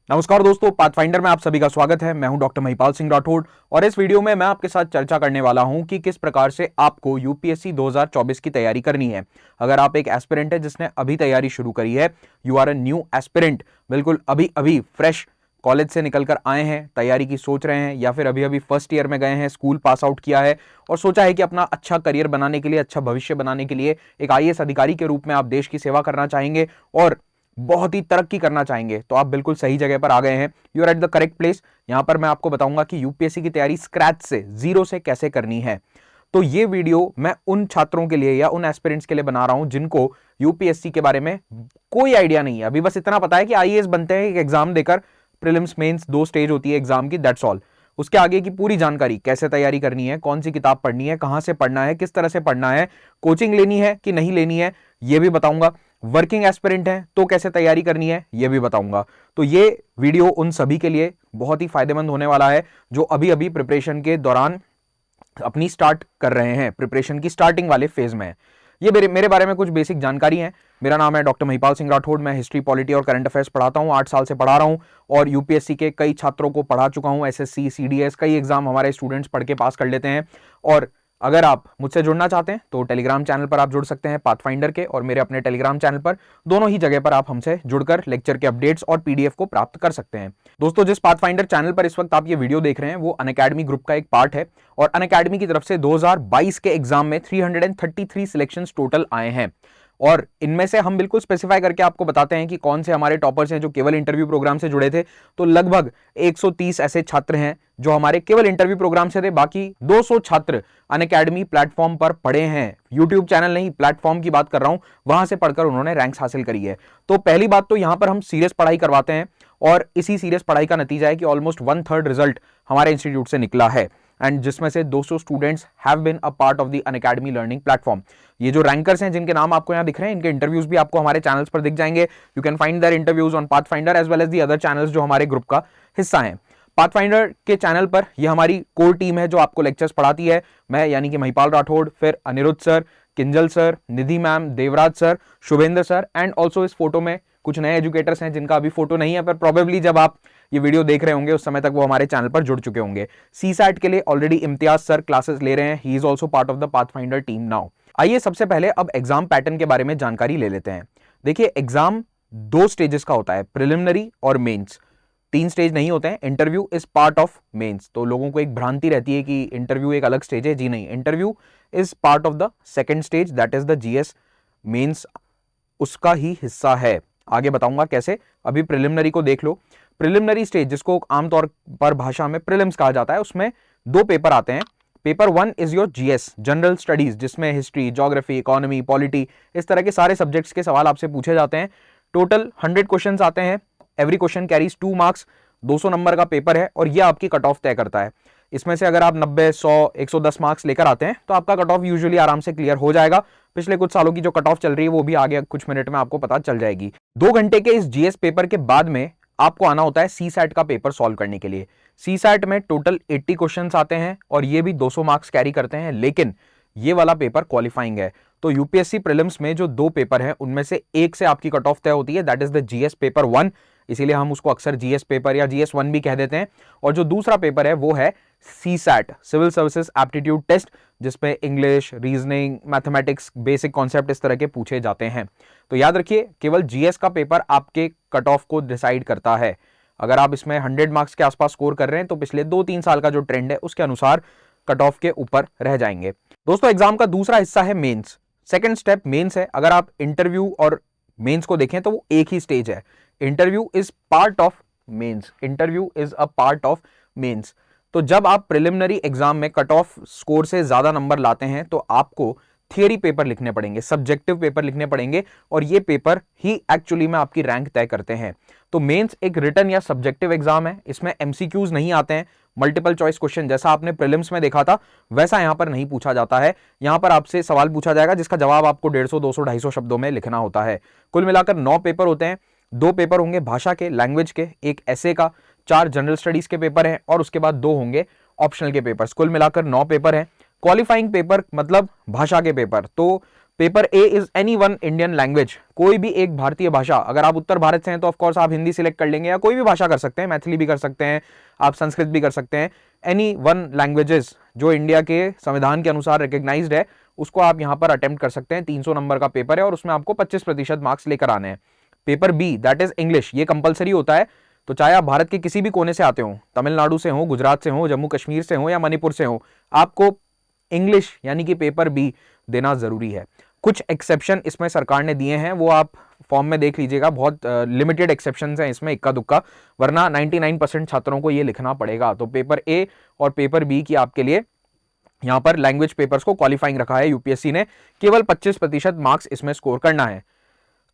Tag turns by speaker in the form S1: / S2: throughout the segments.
S1: नमस्कार दोस्तों, पाथफाइंडर में आप सभी का स्वागत है। मैं हूं डॉक्टर महिपाल सिंह राठौड़ और इस वीडियो में मैं आपके साथ चर्चा करने वाला हूं कि किस प्रकार से आपको यूपीएससी 2024 की तैयारी करनी है। अगर आप एक एस्पिरेंट है जिसने अभी तैयारी शुरू करी है, you are a new aspirant, बिल्कुल अभी अभी फ्रेश कॉलेज से निकलकर आए हैं, तैयारी की सोच रहे हैं, या फिर अभी अभी फर्स्ट ईयर में गए हैं, स्कूल पास आउट किया है और सोचा है कि अपना अच्छा करियर बनाने के लिए, अच्छा भविष्य बनाने के लिए एक आईएएस अधिकारी के रूप में आप देश की सेवा करना चाहेंगे और बहुत ही तरक्की करना चाहेंगे, तो आप बिल्कुल सही जगह पर आ गए हैं। You are at the correct place. यहां पर मैं आपको बताऊंगा कि यूपीएससी की तैयारी स्क्रैच से, जीरो से कैसे करनी है। तो ये वीडियो मैं उन छात्रों के लिए या उन एस्पिरेंट्स के लिए बना रहा हूं जिनको यूपीएससी के बारे में कोई आइडिया नहीं है। अभी बस इतना पता है कि आईएएस बनते हैं, एक एग्जाम देकर, प्रीलिम्स मेंस 2 स्टेज होती है एग्जाम की, दैट्स ऑल। उसके आगे की पूरी जानकारी, कैसे तैयारी करनी है, कौन सी किताब पढ़नी है, कहां से पढ़ना है, किस तरह से पढ़ना है, कोचिंग लेनी है कि नहीं लेनी है, यह भी बताऊंगा। वर्किंग एस्पिरेंट है तो कैसे तैयारी करनी है, यह भी बताऊंगा। तो ये वीडियो उन सभी के लिए बहुत ही फायदेमंद होने वाला है जो अभी अभी प्रिपरेशन के दौरान अपनी स्टार्ट कर रहे हैं, प्रिपरेशन की स्टार्टिंग वाले फेज में। ये मेरे बारे में कुछ बेसिक जानकारी है। मेरा नाम है डॉक्टर महिपाल सिंह राठौड़। मैं हिस्ट्री, पॉलिटी और करंट अफेयर्स पढ़ाता हूं, 8 साल से पढ़ा रहा हूं और यूपीएससी के कई छात्रों को पढ़ा चुका हूं। एसएससी, सीडीएस, कई एग्जाम हमारे स्टूडेंट्स पढ़ के पास कर लेते हैं। और अगर आप मुझसे जुड़ना चाहते हैं तो टेलीग्राम चैनल पर आप जुड़ सकते हैं पाथफाइंडर के, और मेरे अपने टेलीग्राम चैनल पर, दोनों ही जगह पर आप हमसे जुड़कर लेक्चर के अपडेट्स और पीडीएफ को प्राप्त कर सकते हैं। दोस्तों, जिस पाथफाइंडर चैनल पर इस वक्त आप ये वीडियो देख रहे हैं वो अनअकैडमी ग्रुप का एक पार्ट है और अनअकैडमी की तरफ से 2022 के एग्जाम में 333 सिलेक्शंस टोटल आए हैं और इनमें से हम बिल्कुल स्पेसिफाई करके आपको बताते हैं कि कौन से हमारे टॉपर्स हैं जो केवल इंटरव्यू प्रोग्राम से जुड़े थे। तो लगभग 130 ऐसे छात्र हैं जो हमारे केवल इंटरव्यू प्रोग्राम से थे, बाकी 200 छात्र अनअकैडमी प्लेटफॉर्म पर पढ़े हैं। यूट्यूब चैनल नहीं, प्लेटफॉर्म की बात कर रहा हूं, वहां से पढ़कर उन्होंने रैंक्स हासिल करी है। तो पहली बात तो यहां पर हम सीरियस पढ़ाई करवाते हैं और इसी सीरियस पढ़ाई का नतीजा है कि ऑलमोस्ट 1/3 रिजल्ट हमारे इंस्टीट्यूट से निकला है एंड जिसमें से 200 students have been a part of the Unacademy learning platform. ये जो रैंकर्स हैं जिनके नाम आपको यहां दिख रहे हैं, इनके इंटरव्यूज भी आपको हमारे चैनल्स पर दिख जाएंगे। You can find their interviews on Pathfinder as well as the other channels जो हमारे ग्रुप का हिस्सा हैं। पाथफाइंडर के चैनल पर यह हमारी कोर टीम है जो आपको लेक्चर्स पढ़ाती है। मैं यानी कि महिपाल राठौड़, फिर Aniruddh sir, Kinjal sir, Nidhi ma'am, Devraj sir, Shubhendra sir and also इस फोटो में कुछ नए एजुकेटर्स हैं जिनका अभी फोटो नहीं है, पर प्रोबेबली जब आप ये वीडियो देख रहे होंगे उस समय तक वो हमारे चैनल पर जुड़ चुके होंगे। सीसैट के लिए ऑलरेडी इम्तियाज सर क्लासेस ले रहे हैं, he is also part of the pathfinder team now. आइए सबसे पहले अब एग्जाम पैटर्न के बारे में जानकारी ले लेते हैं। देखिए, एग्जाम 2 स्टेजेस का होता है, प्रिलिमिनरी और मेंस। 3 स्टेज नहीं होते हैं। Interview is part of mains. तो लोगों को एक भ्रांति रहती है कि इंटरव्यू एक अलग स्टेज है। जी नहीं, interview is part of the second stage, that is the GS. Mains उसका ही हिस्सा है। आगे बताऊंगा कैसे। अभी प्रिलिमिनरी को देख लो। प्रिलिमिनरी स्टेज, जिसको आमतौर पर भाषा में प्रीलिम्स कहा जाता है, उसमें 2 पेपर आते हैं। Paper 1 is your GS, general studies, जिसमें हिस्ट्री, ज्योग्राफी, इकोनॉमी, पॉलिटी, इस तरह के सारे सब्जेक्ट्स के सवाल आपसे पूछे जाते हैं। टोटल 100 क्वेश्चंस आते हैं। Every question carries 2 marks. 200 number का पेपर है और यह आपकी कट ऑफ तय करता है। इसमें से अगर आप 90, 100, 110 मार्क्स लेकर आते हैं तो आपका कट ऑफ यूजुअली आराम से क्लियर हो जाएगा। पिछले कुछ सालों की जो कट ऑफ चल रही है वो भी आगे कुछ मिनट में आपको पता चल जाएगी। 2 घंटे के इस जीएस पेपर के बाद में आपको आना होता है सीसैट का पेपर सॉल्व करने के लिए। सीसैट में टोटल 80 क्वेश्चंस आते हैं और ये भी 200 मार्क्स कैरी करते हैं, लेकिन ये वाला पेपर क्वालिफाइंग है। तो यूपीएससी प्रीलिम्स में जो 2 पेपर हैं उनमें से एक से आपकी कट ऑफ तय होती है, that is the GS paper 1, इसीलिए हम उसको अक्सर जीएस पेपर या जीएस 1 भी कह देते हैं। और जो दूसरा पेपर है वो है CSAT, civil services aptitude test, जिसमें English, reasoning, mathematics, basic concept इस तरह के पूछे जाते हैं। तो याद रखिए, केवल जीएस का पेपर आपके कट ऑफ को डिसाइड करता है। अगर आप इसमें 100 मार्क्स के आसपास स्कोर कर रहे हैं तो पिछले 2-3 साल का जो ट्रेंड है उसके अनुसार कट ऑफ के ऊपर रह जाएंगे। दोस्तों, एग्जाम का दूसरा हिस्सा है मेंस। सेकंड स्टेप मेंस है। अगर आप इंटरव्यू और मेंस को देखें तो वो एक ही स्टेज है। Interview is part of mains. Interview is a part of mains. तो जब आप प्रिलिमिनरी एग्जाम में कट ऑफ स्कोर से ज्यादा नंबर लाते हैं तो आपको थियरी पेपर लिखने पड़ेंगे, सब्जेक्टिव पेपर लिखने पड़ेंगे और ये पेपर ही एक्चुअली में आपकी रैंक तय करते हैं। तो मेंस एक रिटन या सब्जेक्टिव एग्जाम है। इसमें एमसीक्यूज नहीं आते हैं, मल्टीपल चॉइस क्वेश्चन जैसा आपने प्रीलिम्स में देखा था वैसा यहां पर नहीं पूछा जाता है। यहां पर आपसे सवाल पूछा जाएगा जिसका जवाब आपको 150, 200, 250 शब्दों में लिखना होता है। कुल मिलाकर 9 पेपर होते हैं। 2 पेपर होंगे भाषा के, लैंग्वेज के, एक ऐसे का, 4 जनरल स्टडीज के पेपर हैं और उसके बाद 2 होंगे ऑप्शनल के पेपर्स। कुल मिलाकर 9 पेपर हैं। क्वालिफाइंग पेपर मतलब भाषा के पेपर, तो paper A is any one Indian language, कोई भी एक भारतीय भाषा। अगर आप उत्तर भारत से हैं तो ऑफकोर्स आप हिंदी सिलेक्ट कर लेंगे, या कोई भी भाषा कर सकते हैं, मैथिली भी कर सकते हैं, आप संस्कृत भी कर सकते हैं। एनी वन लैंग्वेजेस जो इंडिया के संविधान के अनुसार रिकग्नाइज्ड है, उसको आप यहां पर अटेम्प्ट कर सकते हैं। 300 नंबर का पेपर है और उसमें आपको 25% मार्क्स लेकर आने हैं। Paper B that is English, ये कंपलसरी होता है। तो चाहे आप भारत के किसी भी कोने से आते हो, तमिलनाडु से हो, गुजरात से हो, जम्मू कश्मीर से हो या मणिपुर से हो, आपको इंग्लिश यानी कि पेपर बी देना जरूरी है। कुछ एक्सेप्शन इसमें सरकार ने दिए हैं, वो आप फॉर्म में देख लीजिएगा, बहुत लिमिटेड एक्सेप्शंस हैं इसमें, इक्का दुक्का, वरना 99% छात्रों को ये लिखना पड़ेगा। तो पेपर ए और पेपर बी की आपके लिए यहां पर लैंग्वेज पेपर्स को क्वालिफाइंग रखा है यूपीएससी ने, केवल 25% मार्क्स इसमें स्कोर करना है।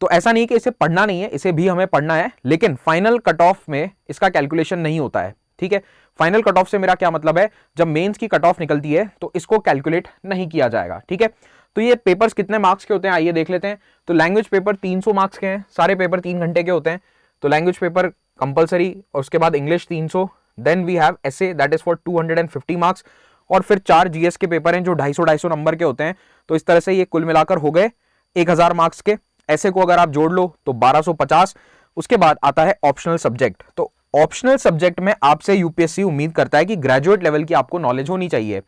S1: तो ऐसा नहीं कि इसे पढ़ना नहीं है, इसे भी हमें पढ़ना है, लेकिन फाइनल कट ऑफ में इसका कैलकुलेशन नहीं होता है। ठीक है, फाइनल कट ऑफ से मेरा क्या मतलब है, जब मेंस की कट ऑफ निकलती है तो इसको कैलकुलेट नहीं किया जाएगा। ठीक है, तो ये पेपर्स कितने मार्क्स के होते हैं आइए देख लेते हैं। तो लैंग्वेज पेपर 300 मार्क्स के हैं, सारे पेपर 3 घंटे के होते हैं। तो लैंग्वेज पेपर कंपलसरी, और उसके बाद English 300, then we have essay that is for 250 marks, और फिर 4 जीएस के पेपर हैं जो 250 नंबर के होते हैं। तो इस तरह से ये कुल मिलाकर हो गए 1000 मार्क्स के। ऐसे को अगर आप जोड़ लो तो 1250। उसके बाद आता है ऑप्शनल सब्जेक्ट। तो ऑप्शनल सब्जेक्ट में आपसे यूपीएससी उम्मीद करता है कि ग्रेजुएट लेवल की आपको नॉलेज होनी चाहिए।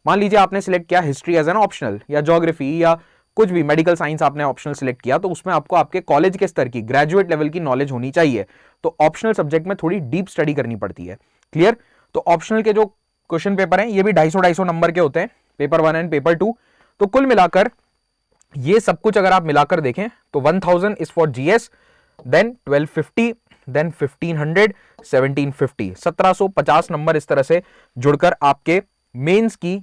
S1: मान लीजिए आपने सिलेक्ट किया हिस्ट्री एज एन ऑप्शनल, या ज्योग्राफी, या कुछ भी मेडिकल साइंस आपने ऑप्शनल सिलेक्ट किया, तो उसमें आपको आपके कॉलेज के स्तर की ग्रेजुएट लेवल की नॉलेज होनी चाहिए। तो ऑप्शनल सब्जेक्ट में थोड़ी डीप स्टडी करनी पड़ती है। क्लियर? तो ऑप्शनल के जो क्वेश्चन पेपर हैं ये भी 250 नंबर के होते हैं, पेपर 1 एंड पेपर 2। तो कुल मिलाकर ये सब कुछ अगर आप मिलाकर देखें तो 1000 is for GS, then 1250, then 1500, 1750, 1750 नंबर इस तरह से जुड़कर आपके मेंस की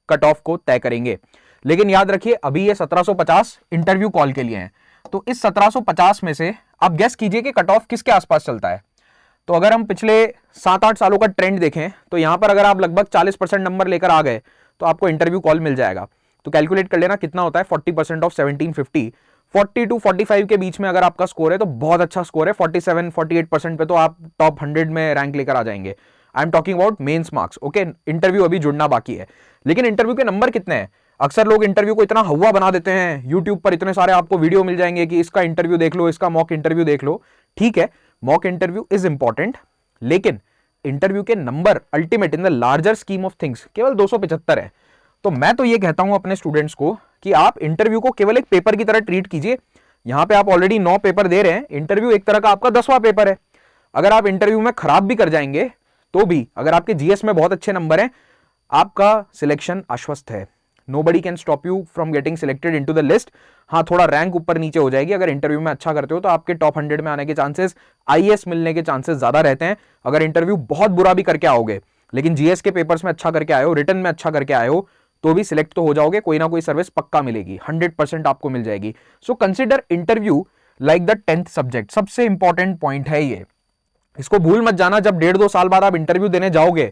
S1: कट ऑफ को तय करेंगे। लेकिन याद रखिए अभी ये 1750 इंटरव्यू कॉल के लिए हैं। तो इस 1750 में से आप गेस कीजिए कि कट ऑफ किसके आसपास चलता है। तो अगर हम पिछले 7-8 सालों का ट्रेंड देखें तो यहां पर अगर आप लगभग 40% नंबर लेकर आ गए तो आपको इंटरव्यू कॉल मिल जाएगा। तो कैलकुलेट कर लेना कितना होता है 40% ऑफ 1750, 40 to 45 के बीच में अगर आपका स्कोर है तो बहुत अच्छा स्कोर है। 47-48% पे तो आप टॉप 100 में रैंक लेकर आ जाएंगे। I am talking about mains marks. Okay, interview अभी जुड़ना बाकी है। लेकिन इंटरव्यू के नंबर कितने हैं? अक्सर लोग इंटरव्यू को इतना हवा बना देते हैं, यूट्यूब पर इतने सारे आपको वीडियो मिल जाएंगे कि इसका इंटरव्यू देख लो, इसका मॉक इंटरव्यू देख लो। ठीक है, मॉक इंटरव्यू इज इंपॉर्टेंट, लेकिन इंटरव्यू के number ultimate in the larger scheme of things केवल 275 है। तो मैं तो ये कहता हूं अपने स्टूडेंट्स को कि आप इंटरव्यू को केवल एक पेपर की तरह ट्रीट कीजिए। यहां पे आप ऑलरेडी 9 पेपर दे रहे हैं, इंटरव्यू एक तरह का आपका 10वां पेपर है। अगर आप इंटरव्यू में खराब भी कर जाएंगे तो भी अगर आपके जीएस में बहुत अच्छे नंबर हैं, आपका सिलेक्शन आश्वस्त है। Nobody can stop you from getting selected into the list. हाँ, थोड़ा रैंक ऊपर नीचे हो जाएगी। अगर इंटरव्यू में अच्छा करते हो तो आपके टॉप 100 में आने के चांसेस, आईएएस मिलने के चांसेस ज्यादा रहते हैं। अगर इंटरव्यू बहुत बुरा भी करके आओगे लेकिन जीएस के पेपर्स में अच्छा करके आए हो, रिटन में अच्छा करके आए हो, तो भी सिलेक्ट तो हो जाओगे। कोई ना कोई सर्विस पक्का मिलेगी, 100% आपको मिल जाएगी। So consider interview like the 10th subject. सबसे इंपॉर्टेंट पॉइंट है ये, इसको भूल मत जाना। जब 1.5-2 साल बाद आप इंटरव्यू देने जाओगे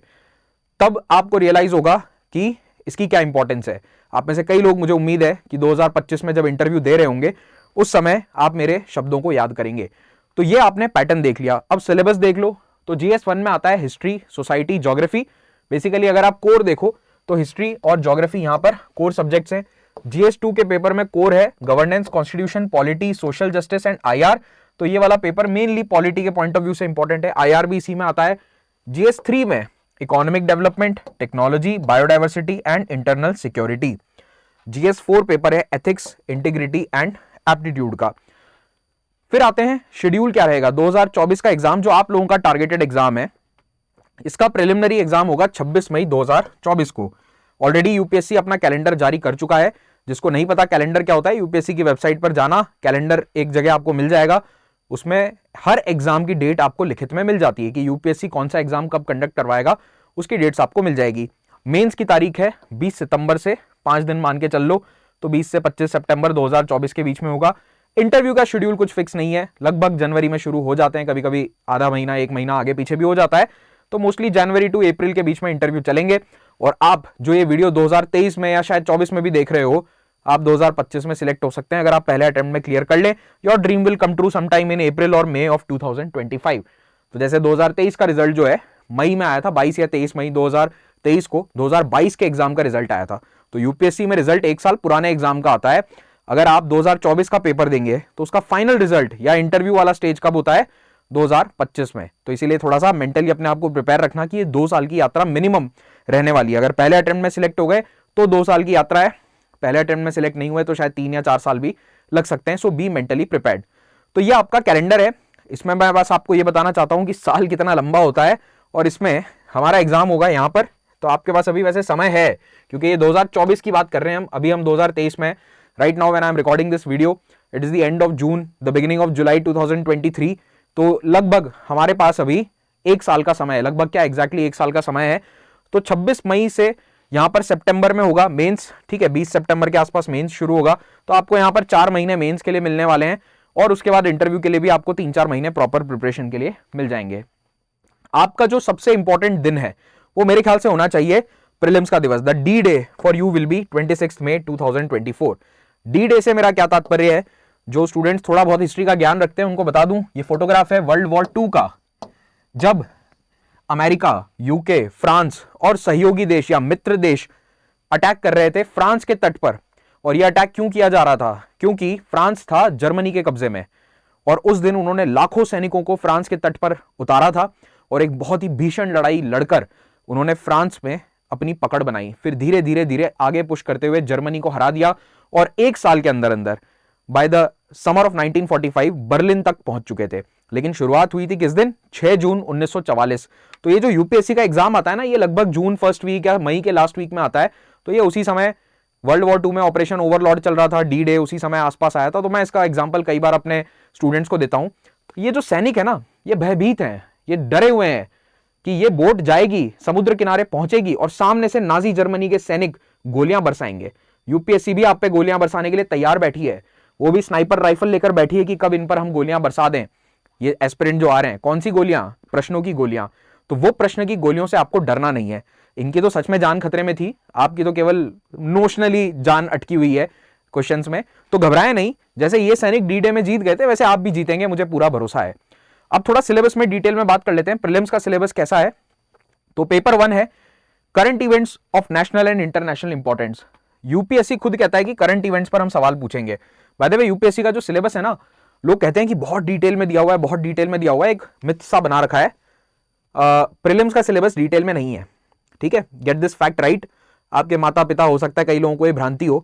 S1: तब आपको रियलाइज होगा कि इसकी क्या इंपॉर्टेंस है। आप में से कई लोग, मुझे उम्मीद है कि 2025 में जब इंटरव्यू दे रहे होंगे उस समय आप मेरे शब्दों को याद करेंगे। तो ये आपने पैटर्न देख लिया। अब सिलेबस देख लो। तो जीएस 1 में आता है हिस्ट्री, सोसाइटी, ज्योग्राफी। बेसिकली अगर आप कोर देखो तो हिस्ट्री और ज्योग्राफी यहां पर कोर सब्जेक्ट्स हैं। जीएस 2 के पेपर में कोर है governance, constitution, polity, social justice and IR. तो ये वाला पेपर मेनली पॉलिटी के पॉइंट ऑफ व्यू से इंपॉर्टेंट है। आईआर भी इसी में आता है। जीएस 3 में economic development, technology, biodiversity and internal security. GS 4 paper है एथिक्स, इंटीग्रिटी एंड एप्टीट्यूड का। फिर आते हैं शेड्यूल क्या रहेगा 2024 का एग्जाम, जो आप लोगों का टारगेटेड एग्जाम है। इसका प्रिलिमिनरी एग्जाम होगा 26 मई 2024 को। ऑलरेडी यूपीएससी अपना कैलेंडर जारी कर चुका है। जिसको नहीं पता कैलेंडर क्या होता है, यूपीएससी की वेबसाइट पर जाना, कैलेंडर एक जगह आपको मिल जाएगा। उसमें हर एग्जाम की डेट आपको लिखित में मिल जाती है कि यूपीएससी कौन सा एग्जाम कब कंडक्ट करवाएगा, उसकी डेट्स आपको मिल जाएगी। मेंस की तारीख है 20 सितंबर से, 5 दिन मान के चल लो, तो 20 से 25 सितंबर 2024 के बीच में होगा। इंटरव्यू का शेड्यूल कुछ फिक्स नहीं है, लगभग जनवरी में शुरू हो जाते हैं, कभी कभी आधा महीना 1 महीना आगे पीछे भी हो जाता है। तो मोस्टली जनवरी टू अप्रैल के बीच में इंटरव्यू चलेंगे। और आप जो ये वीडियो 2023 में या शायद 24 में भी देख रहे हो, आप 2025 में सिलेक्ट हो सकते हैं अगर आप पहले अटेम्प्ट में क्लियर कर लें। Your dream will come true sometime in April और मई ऑफ 2025। तो जैसे 2023 का रिजल्ट जो है मई में आया था, 22 या 23 मई 2023 को 2022 के एग्जाम का रिजल्ट आया था। तो यूपीएससी में रिजल्ट 1 साल पुराने एग्जाम का आता है। अगर आप 2024 का पेपर देंगे तो उसका फाइनल रिजल्ट या इंटरव्यू वाला स्टेज कब होता है? 2025 में। तो इसीलिए थोड़ा सा मेंटली अपने आप को प्रिपेयर रखना कि ये 2 साल की यात्रा मिनिमम रहने वाली है। अगर पहले अटेम्प्ट में सिलेक्ट हो गए तो 2 साल की यात्रा है, पहले अटेम्प्ट में सिलेक्ट नहीं हुए तो शायद 3 या 4 साल भी लग सकते हैं। सो बी मेंटली प्रिपेयर्ड। तो ये आपका कैलेंडर है। इसमें मैं बस आपको ये बताना चाहता हूं कि साल कितना लंबा होता है और इसमें हमारा एग्जाम होगा यहां पर। तो आपके पास अभी वैसे समय है, क्योंकि ये 2024 की बात कर रहे हैं हम, अभी हम 2023 में। Right now when I am recording this video it is the end of June, the beginning of July 2023। तो लगभग हमारे पास अभी 1 साल का समय है, लगभग क्या एग्जैक्टली 1 साल का समय है। तो 26 मई से यहां पर सितंबर में होगा मेंस, ठीक है, 20 सितंबर के आसपास मेंस शुरू होगा। तो आपको यहां पर 4 महीने मेंस के लिए मिलने वाले हैं और उसके बाद इंटरव्यू के लिए भी आपको 3-4 महीने प्रॉपर प्रिपरेशन के लिए मिल जाएंगे। आपका जो सबसे इंपॉर्टेंट दिन है वो मेरे ख्याल से होना चाहिए प्रीलिम्स का दिवस। The D day for you will be 26 May 2024। D day से मेरा क्या तात्पर्य है? जो स्टूडेंट्स थोड़ा बहुत हिस्ट्री का ज्ञान रखते हैं उनको बता दूं, ये फोटोग्राफ है वर्ल्ड वॉर 2 का, जब अमेरिका, यूके, फ्रांस और सहयोगी देश या मित्र देश अटैक कर रहे थे फ्रांस के तट पर। और यह अटैक क्यों किया जा रहा था? क्योंकि फ्रांस था जर्मनी के कब्जे में और उस दिन उन्होंने लाखों सैनिकों को फ्रांस के तट पर उतारा था और एक बहुत ही भीषण लड़ाई लड़कर उन्होंने फ्रांस में अपनी पकड़ बनाई। फिर धीरे धीरे धीरे आगे पुश करते हुए जर्मनी को हरा दिया और 1 साल के अंदर अंदर by the summer of 1945 Berlin तक पहुंच चुके थे। लेकिन शुरुआत हुई थी किस दिन? 6 जून 1944। तो ये जो यूपीएससी का एग्जाम आता है ना, ये लगभग जून फर्स्ट वीक या मई के लास्ट वीक में आता है। तो ये उसी समय वर्ल्ड वॉर 2 में ऑपरेशन ओवरलॉर्ड चल रहा था, डी डे उसी समय आसपास आया था। तो मैं इसका एग्जाम्पल कई बार अपने स्टूडेंट्स को देता हूं। तो ये जो सैनिक है ना, ये भयभीत हैं, ये डरे हुए हैं कि ये बोट जाएगी, समुद्र किनारे पहुंचेगी और सामने से नाजी जर्मनी के सैनिक गोलियां बरसाएंगे। यूपीएससी भी आप पे गोलियां बरसाने के लिए तैयार बैठी है, वो भी स्नाइपर राइफल लेकर बैठी है कि कब इन पर हम गोलियां बरसा दें। ये एस्पिरेंट जो आ रहे हैं, कौन सी गोलियां? प्रश्नों की गोलियां। तो वो प्रश्न की गोलियों से आपको डरना नहीं है। इनकी तो सच में जान खतरे में थी, आपकी तो केवल नोशनली जान अटकी हुई है क्वेश्चंस में। तो घबराए नहीं, जैसे ये सैनिक डी डे में जीत गए थे वैसे आप भी जीतेंगे, मुझे पूरा भरोसा है। अब थोड़ा सिलेबस में डिटेल में बात कर लेते हैं। प्रीलिम्स का सिलेबस कैसा है? तो पेपर 1 है current events of national and international importance. UPSC खुद कहता है कि करंट इवेंट्स पर हम सवाल पूछेंगे। बाय द वे यूपीएससी का जो सिलेबस है ना, लोग कहते हैं कि बहुत डिटेल में दिया हुआ है, बहुत डिटेल में दिया हुआ है, एक मिथ सा बना रखा है। प्रीलिम्स का सिलेबस डिटेल में नहीं है, ठीक है, गेट दिस फैक्ट राइट। आपके माता पिता हो सकता है कई लोगों को ये भ्रांति हो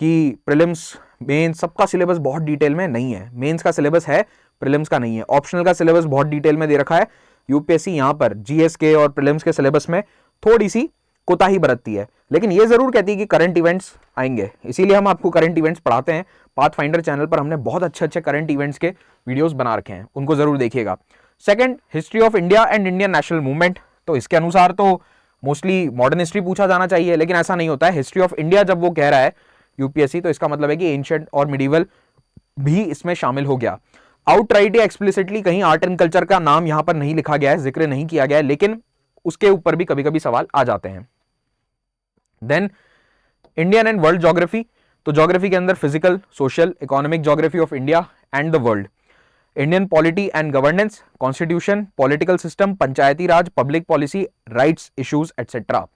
S1: कि प्रीलिम्स मेंस सबका सिलेबस बहुत डिटेल में नहीं है। मेंस का सिलेबस है, प्रीलिम्स का नहीं है। ऑप्शनल का सिलेबस बहुत डिटेल में दे रखा है। यूपीएससी यहां पर जीएस के और प्रीलिम्स के सिलेबस में थोड़ी सी कोताही बरतती है, लेकिन ये जरूर कहती है कि करंट इवेंट्स आएंगे, इसीलिए हम आपको करंट इवेंट्स पढ़ाते हैं। पाथफाइंडर चैनल पर हमने बहुत अच्छे अच्छे करंट इवेंट्स के वीडियोस बना रखे हैं, उनको जरूर देखिएगा। Second, history of India and Indian national movement. तो इसके अनुसार तो मोस्टली मॉडर्न हिस्ट्री पूछा जाना चाहिए, लेकिन ऐसा नहीं होता है। हिस्ट्री ऑफ इंडिया जब वो कह रहा है यूपीएससी, तो इसका मतलब है कि एंशिएंट और मिडिवल भी इसमें शामिल हो गया। आउटराइट या एक्सप्लिसिटली कहीं आर्ट एंड कल्चर का नाम यहां पर नहीं लिखा गया है, जिक्र नहीं किया गया है, लेकिन उसके ऊपर भी कभी कभी सवाल आ जाते हैं। Then Indian and world geography. तो ज्योग्राफी के अंदर physical, social, economic geography of India and the world, Indian polity and governance, constitution, political system, Panchayati Raj, public policy, rights issues etcetera.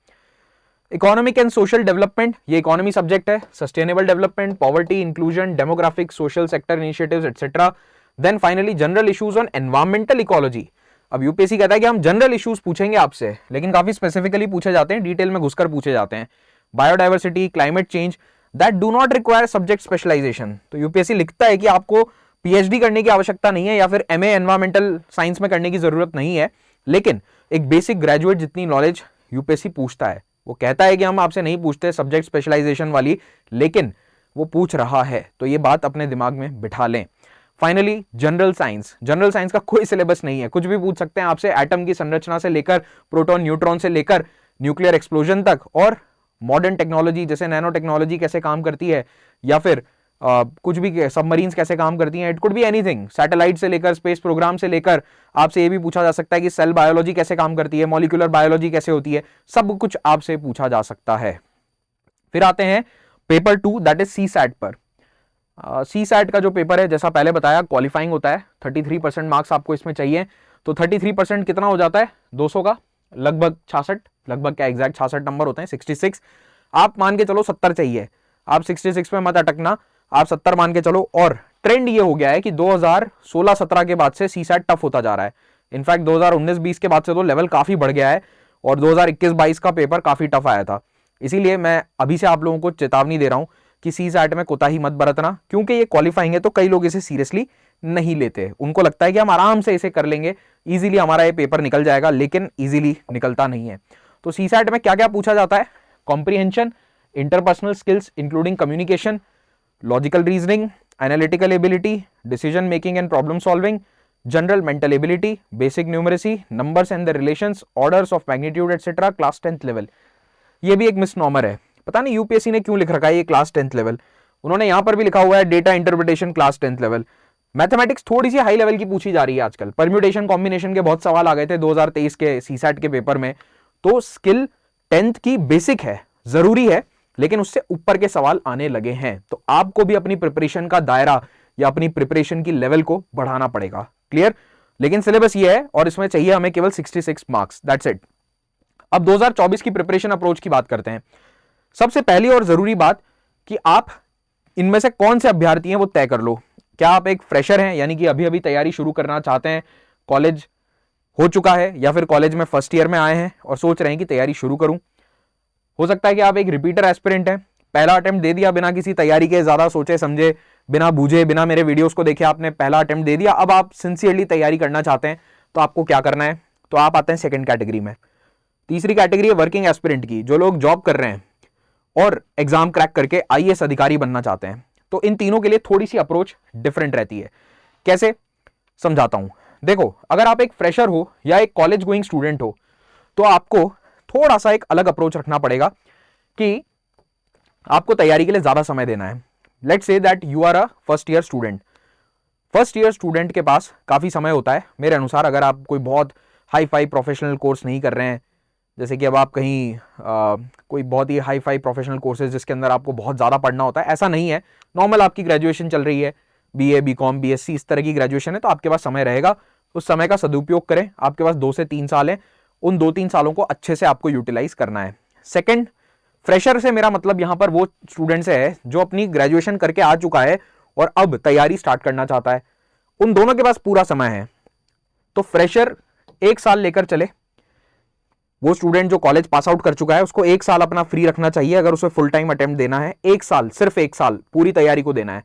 S1: Economic and social development, ये economy subject है, sustainable development, poverty, inclusion, demographic, social sector initiatives etcetera. Then finally general issues on environmental ecology. अब UPSC कहता है कि हम general issues पूछेंगे आपसे, लेकिन काफी स्पेसिफिकली पूछे जाते हैं, डिटेल में घुसकर पूछे जाते हैं। Biodiversity, climate change, that do not require subject specialisation. तो यूपीएससी लिखता है कि आपको पीएचडी करने की आवश्यकता नहीं है या फिर एमए एनवायरमेंटल साइंस में करने की जरूरत नहीं है, लेकिन एक बेसिक ग्रेजुएट जितनी नॉलेज यूपीएससी पूछता है। वो कहता है कि हम आपसे नहीं पूछते सब्जेक्ट स्पेशलाइजेशन वाली, लेकिन वो पूछ रहा है, तो ये बात अपने दिमाग में बिठा लें। Finally general science. General science का कोई सिलेबस नहीं है, कुछ भी पूछ सकते हैं आपसे, एटम की संरचना से लेकर प्रोटॉन न्यूट्रॉन से लेकर न्यूक्लियर एक्सप्लोजन तक, और मॉडर्न टेक्नोलॉजी जैसे नैनो टेक्नोलॉजी कैसे काम करती है, या फिर कुछ भी सबमरीन्स कैसे काम करती हैं, it could be anything. Satellite से लेकर स्पेस प्रोग्राम से लेकर आपसे ये भी पूछा जा सकता है कि सेल बायोलॉजी कैसे काम करती है, मॉलिक्यूलर बायोलॉजी कैसे होती है, सब कुछ आपसे पूछा जा सकता है। फिर आते हैं paper 2, that is CSAT पर। सी सैट का जो पेपर है, जैसा पहले बताया, क्वालिफाइंग होता है, 33% मार्क्स आपको इसमें चाहिए। तो 33% कितना हो जाता है? 200 का लगभग 66, लगभग क्या एग्जैक्ट 66 नंबर होते हैं, 66। आप मान के चलो 70 चाहिए, आप 66 में मत अटकना, आप 70 मान के चलो। और ट्रेंड ये हो गया है कि 2016-17 के बाद से सीसैट टफ होता जा रहा है। इनफैक्ट 2019-20 के बाद से तो लेवल काफी बढ़ गया है और 2021-22 का पेपर काफी टफ आया था। इसीलिए मैं अभी से आप लोगों को चेतावनी दे रहा हूं कि सीसैट में कोताही मत बरतना, क्योंकि ये क्वालिफाइंग है तो कई लोग इसे सीरियसली नहीं लेते। उनको लगता है कि हम आराम से इसे कर लेंगे, इजीली हमारा ये पेपर निकल जाएगा, लेकिन इजीली निकलता नहीं है। तो सीसैट में क्या क्या पूछा जाता है? Comprehension, interpersonal skills including communication, logical reasoning, analytical ability, decision making and problem solving, general mental ability, basic numeracy, numbers and the relations, orders of magnitude etcetera, class 10th level. ये भी एक मिसनॉमर है, पता नहीं यूपीएससी ने क्यों लिख रखा है ये क्लास 10th लेवल। उन्होंने यहां पर भी लिखा हुआ है data interpretation class 10th level. Mathematics थोड़ी सी हाई लेवल की पूछी जा रही है आजकल। परम्यूटेशन कॉम्बिनेशन के बहुत सवाल आ गए थे 2023 के सीसैट के पेपर में। तो स्किल 10th की बेसिक है, जरूरी है, लेकिन उससे ऊपर के सवाल आने लगे हैं। तो आपको भी अपनी प्रिपरेशन का दायरा या अपनी प्रिपरेशन की लेवल को बढ़ाना पड़ेगा। क्लियर? लेकिन सिलेबस ये है और इसमें चाहिए हमें केवल 66 मार्क्स, दैट्स इट। अब 2024 की प्रिपरेशन अप्रोच की बात करते हैं। सबसे पहली और जरूरी बात कि आप इनमें से कौन से अभ्यर्थी हैं वो तय कर लो। क्या आप एक फ्रेशर हैं, यानी कि अभी अभी तैयारी शुरू करना चाहते हैं, कॉलेज हो चुका है, या फिर कॉलेज में फर्स्ट ईयर में आए हैं और सोच रहे हैं कि तैयारी शुरू करूं। हो सकता है कि आप एक रिपीटर एस्पिरेंट हैं, पहला अटेम्प्ट दे दिया बिना किसी तैयारी के, ज्यादा सोचे समझे, बिना बूझे, बिना मेरे वीडियोस को देखे आपने पहला अटेम्प्ट दे दिया। अब आप सिंसियरली तैयारी करना चाहते हैं, तो आपको क्या करना है? तो आप आते हैं सेकंड कैटेगरी में। तीसरी कैटेगरी है वर्किंग एस्पिरेंट की, जो लोग जॉब कर रहे हैं और एग्जाम क्रैक करके आईएएस अधिकारी बनना चाहते हैं। तो इन तीनों के लिए थोड़ी सी अप्रोच डिफरेंट रहती है। कैसे? समझाता हूं। देखो, अगर आप एक फ्रेशर हो या एक कॉलेज गोइंग स्टूडेंट हो, तो आपको थोड़ा सा एक अलग अप्रोच रखना पड़ेगा कि आपको तैयारी के लिए ज्यादा समय देना है। Let's say that you are a first year student. First year student के पास काफी समय होता है मेरे अनुसार, अगर आप कोई बहुत हाई फाई प्रोफेशनल कोर्स नहीं कर रहे हैं, जैसे कि अब आप कहीं कोई बहुत ही हाई फाई प्रोफेशनल कोर्सेज जिसके अंदर आपको बहुत ज़्यादा पढ़ना होता है, ऐसा नहीं है। नॉर्मल आपकी ग्रेजुएशन चल रही है, बीए, बीकॉम, बीएससी, इस तरह की ग्रेजुएशन है, तो आपके पास समय रहेगा। उस समय का सदुपयोग करें। आपके पास 2 से 3 साल है, उन 2-3 सालों को अच्छे से आपको यूटिलाइज करना है। सेकेंड, फ्रेशर से मेरा मतलब यहाँ पर वो स्टूडेंट से है जो अपनी ग्रेजुएशन करके आ चुका है और अब तैयारी स्टार्ट करना चाहता है। उन दोनों के पास पूरा समय है। तो फ्रेशर 1 साल लेकर चले। वो स्टूडेंट जो कॉलेज पास आउट कर चुका है उसको 1 साल अपना फ्री रखना चाहिए। अगर उसे फुल टाइम अटेम्प्ट देना है, 1 साल, सिर्फ 1 साल पूरी तैयारी को देना है।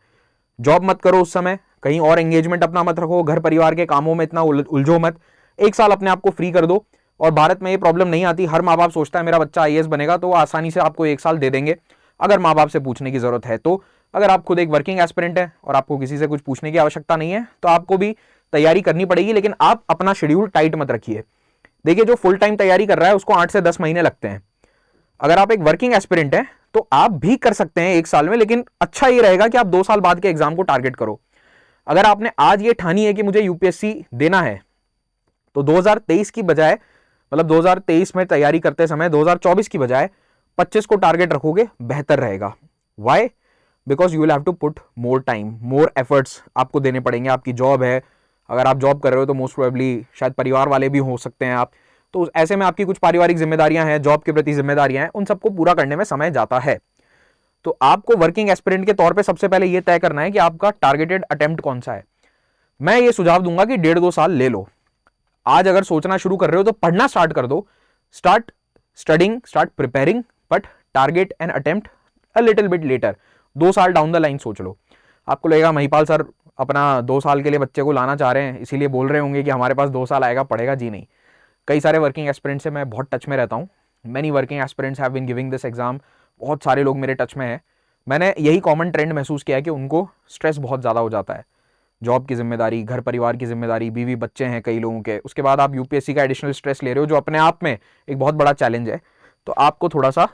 S1: जॉब मत करो उस समय, कहीं और एंगेजमेंट अपना मत रखो, घर परिवार के कामों में इतना उलझो मत। 1 साल अपने आप को फ्री कर दो। और भारत में ये प्रॉब्लम नहीं आती, हर माँ बाप सोचता है मेरा बच्चा आईएएस बनेगा, तो वो आसानी से आपको 1 साल दे देंगे अगर माँ बाप से पूछने की जरूरत है तो। अगर आप खुद एक वर्किंग एस्पिरेंट है और आपको किसी से कुछ पूछने की आवश्यकता नहीं है, तो आपको भी तैयारी करनी पड़ेगी, लेकिन आप अपना शेड्यूल टाइट मत रखिए। देखिए, जो फुल टाइम तैयारी कर रहा है उसको 8 से 10 महीने लगते हैं। अगर आप एक वर्किंग एस्पिरेंट हैं तो आप भी कर सकते हैं 1 साल में, लेकिन अच्छा ये रहेगा कि आप 2 साल बाद के एग्जाम को टारगेट करो। अगर आपने आज ये ठानी है कि मुझे यूपीएससी देना है, तो 2023 की बजाय, मतलब 2023 में तैयारी करते समय 2024 की बजाय 25 को टारगेट रखोगे, बेहतर रहेगा। Why? Because you will have to put more time, more efforts आपको देने पड़ेंगे। आपकी जॉब है, अगर आप जॉब कर रहे हो तो मोस्ट प्रोबेबली शायद परिवार वाले भी हो सकते हैं आप, तो ऐसे में आपकी कुछ पारिवारिक जिम्मेदारियां हैं, जॉब के प्रति जिम्मेदारियां हैं, उन सबको पूरा करने में समय जाता है। तो आपको वर्किंग एस्पिरेंट के तौर पे सबसे पहले यह तय करना है कि आपका टारगेटेड अटेम्प्ट कौन सा है। मैं ये सुझाव दूंगा कि 1.5-2 साल ले लो। आज अगर सोचना शुरू कर रहे हो तो पढ़ना स्टार्ट कर दो, start studying, start preparing, but target and attempt a little bit letter. 2 साल डाउन द लाइन सोच लो। आपको लगेगा महिपाल सर अपना 2 साल के लिए बच्चे को लाना चाह रहे हैं, इसीलिए बोल रहे होंगे कि हमारे पास 2 साल आएगा, पढ़ेगा। जी नहीं। कई सारे वर्किंग एस्पिरेंट से मैं बहुत टच में रहता हूँ। Many working aspirants have been giving this exam. बहुत सारे लोग मेरे टच में हैं। मैंने यही कॉमन ट्रेंड महसूस किया है कि उनको स्ट्रेस बहुत ज़्यादा हो जाता है। जॉब की जिम्मेदारी, घर परिवार की जिम्मेदारी, बीवी बच्चे हैं कई लोगों के, उसके बाद आप यूपीएससी का एडिशनल स्ट्रेस ले रहे हो, जो अपने आप में एक बहुत बड़ा चैलेंज है। तो आपको थोड़ा सा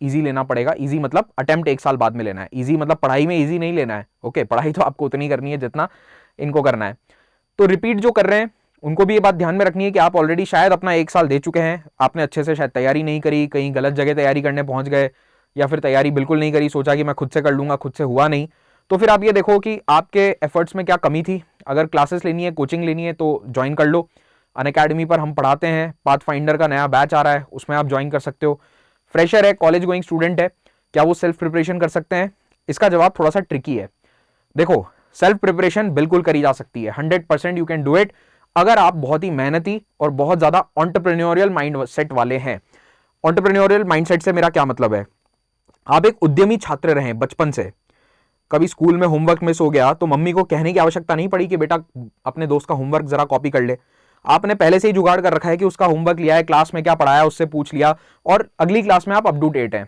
S1: ईजी लेना पड़ेगा। ईजी मतलब अटेम्प्ट 1 साल बाद में लेना है। ईजी मतलब पढ़ाई में ईजी नहीं लेना है। ओके, पढ़ाई तो आपको उतनी करनी है जितना इनको करना है। तो रिपीट जो कर रहे हैं उनको भी ये बात ध्यान में रखनी है कि आप ऑलरेडी शायद अपना 1 साल दे चुके हैं, आपने अच्छे से शायद तैयारी नहीं करी, कहीं गलत जगह तैयारी करने पहुंच गए, या फिर तैयारी बिल्कुल नहीं करी, सोचा कि मैं खुद से कर लूंगा, खुद से हुआ नहीं। तो फिर आप ये देखो कि आपके एफर्ट्स में क्या कमी थी। अगर क्लासेस लेनी है, कोचिंग लेनी है, तो ज्वाइन कर लो। अनअकैडमी पर हम पढ़ाते हैं, पाथ फाइंडर का नया बैच आ रहा है, उसमें आप ज्वाइन कर सकते हो। फ्रेशर है, कॉलेज गोइंग स्टूडेंट है, क्या वो सेल्फ प्रिपरेशन कर सकते हैं? इसका जवाब थोड़ा सा ट्रिकी है। देखो, सेल्फ प्रिपरेशन बिल्कुल करी जा सकती है, 100% यू कैन डू इट, अगर आप बहुत ही मेहनती और बहुत ज्यादा एंटरप्रेन्योरियल माइंड सेट वाले हैं। एंटरप्रेन्योरियल माइंडसेट से मेरा क्या मतलब है? आप एक उद्यमी छात्र रहे बचपन से, कभी स्कूल में होमवर्क मिस हो गया तो मम्मी को कहने की आवश्यकता नहीं पड़ी कि बेटा अपने दोस्त का होमवर्क जरा कॉपी कर ले। आपने पहले से ही जुगाड़ कर रखा है कि उसका होमवर्क लिया है, क्लास में क्या पढ़ाया उससे पूछ लिया, और अगली क्लास में आप अप टू डेट हैं।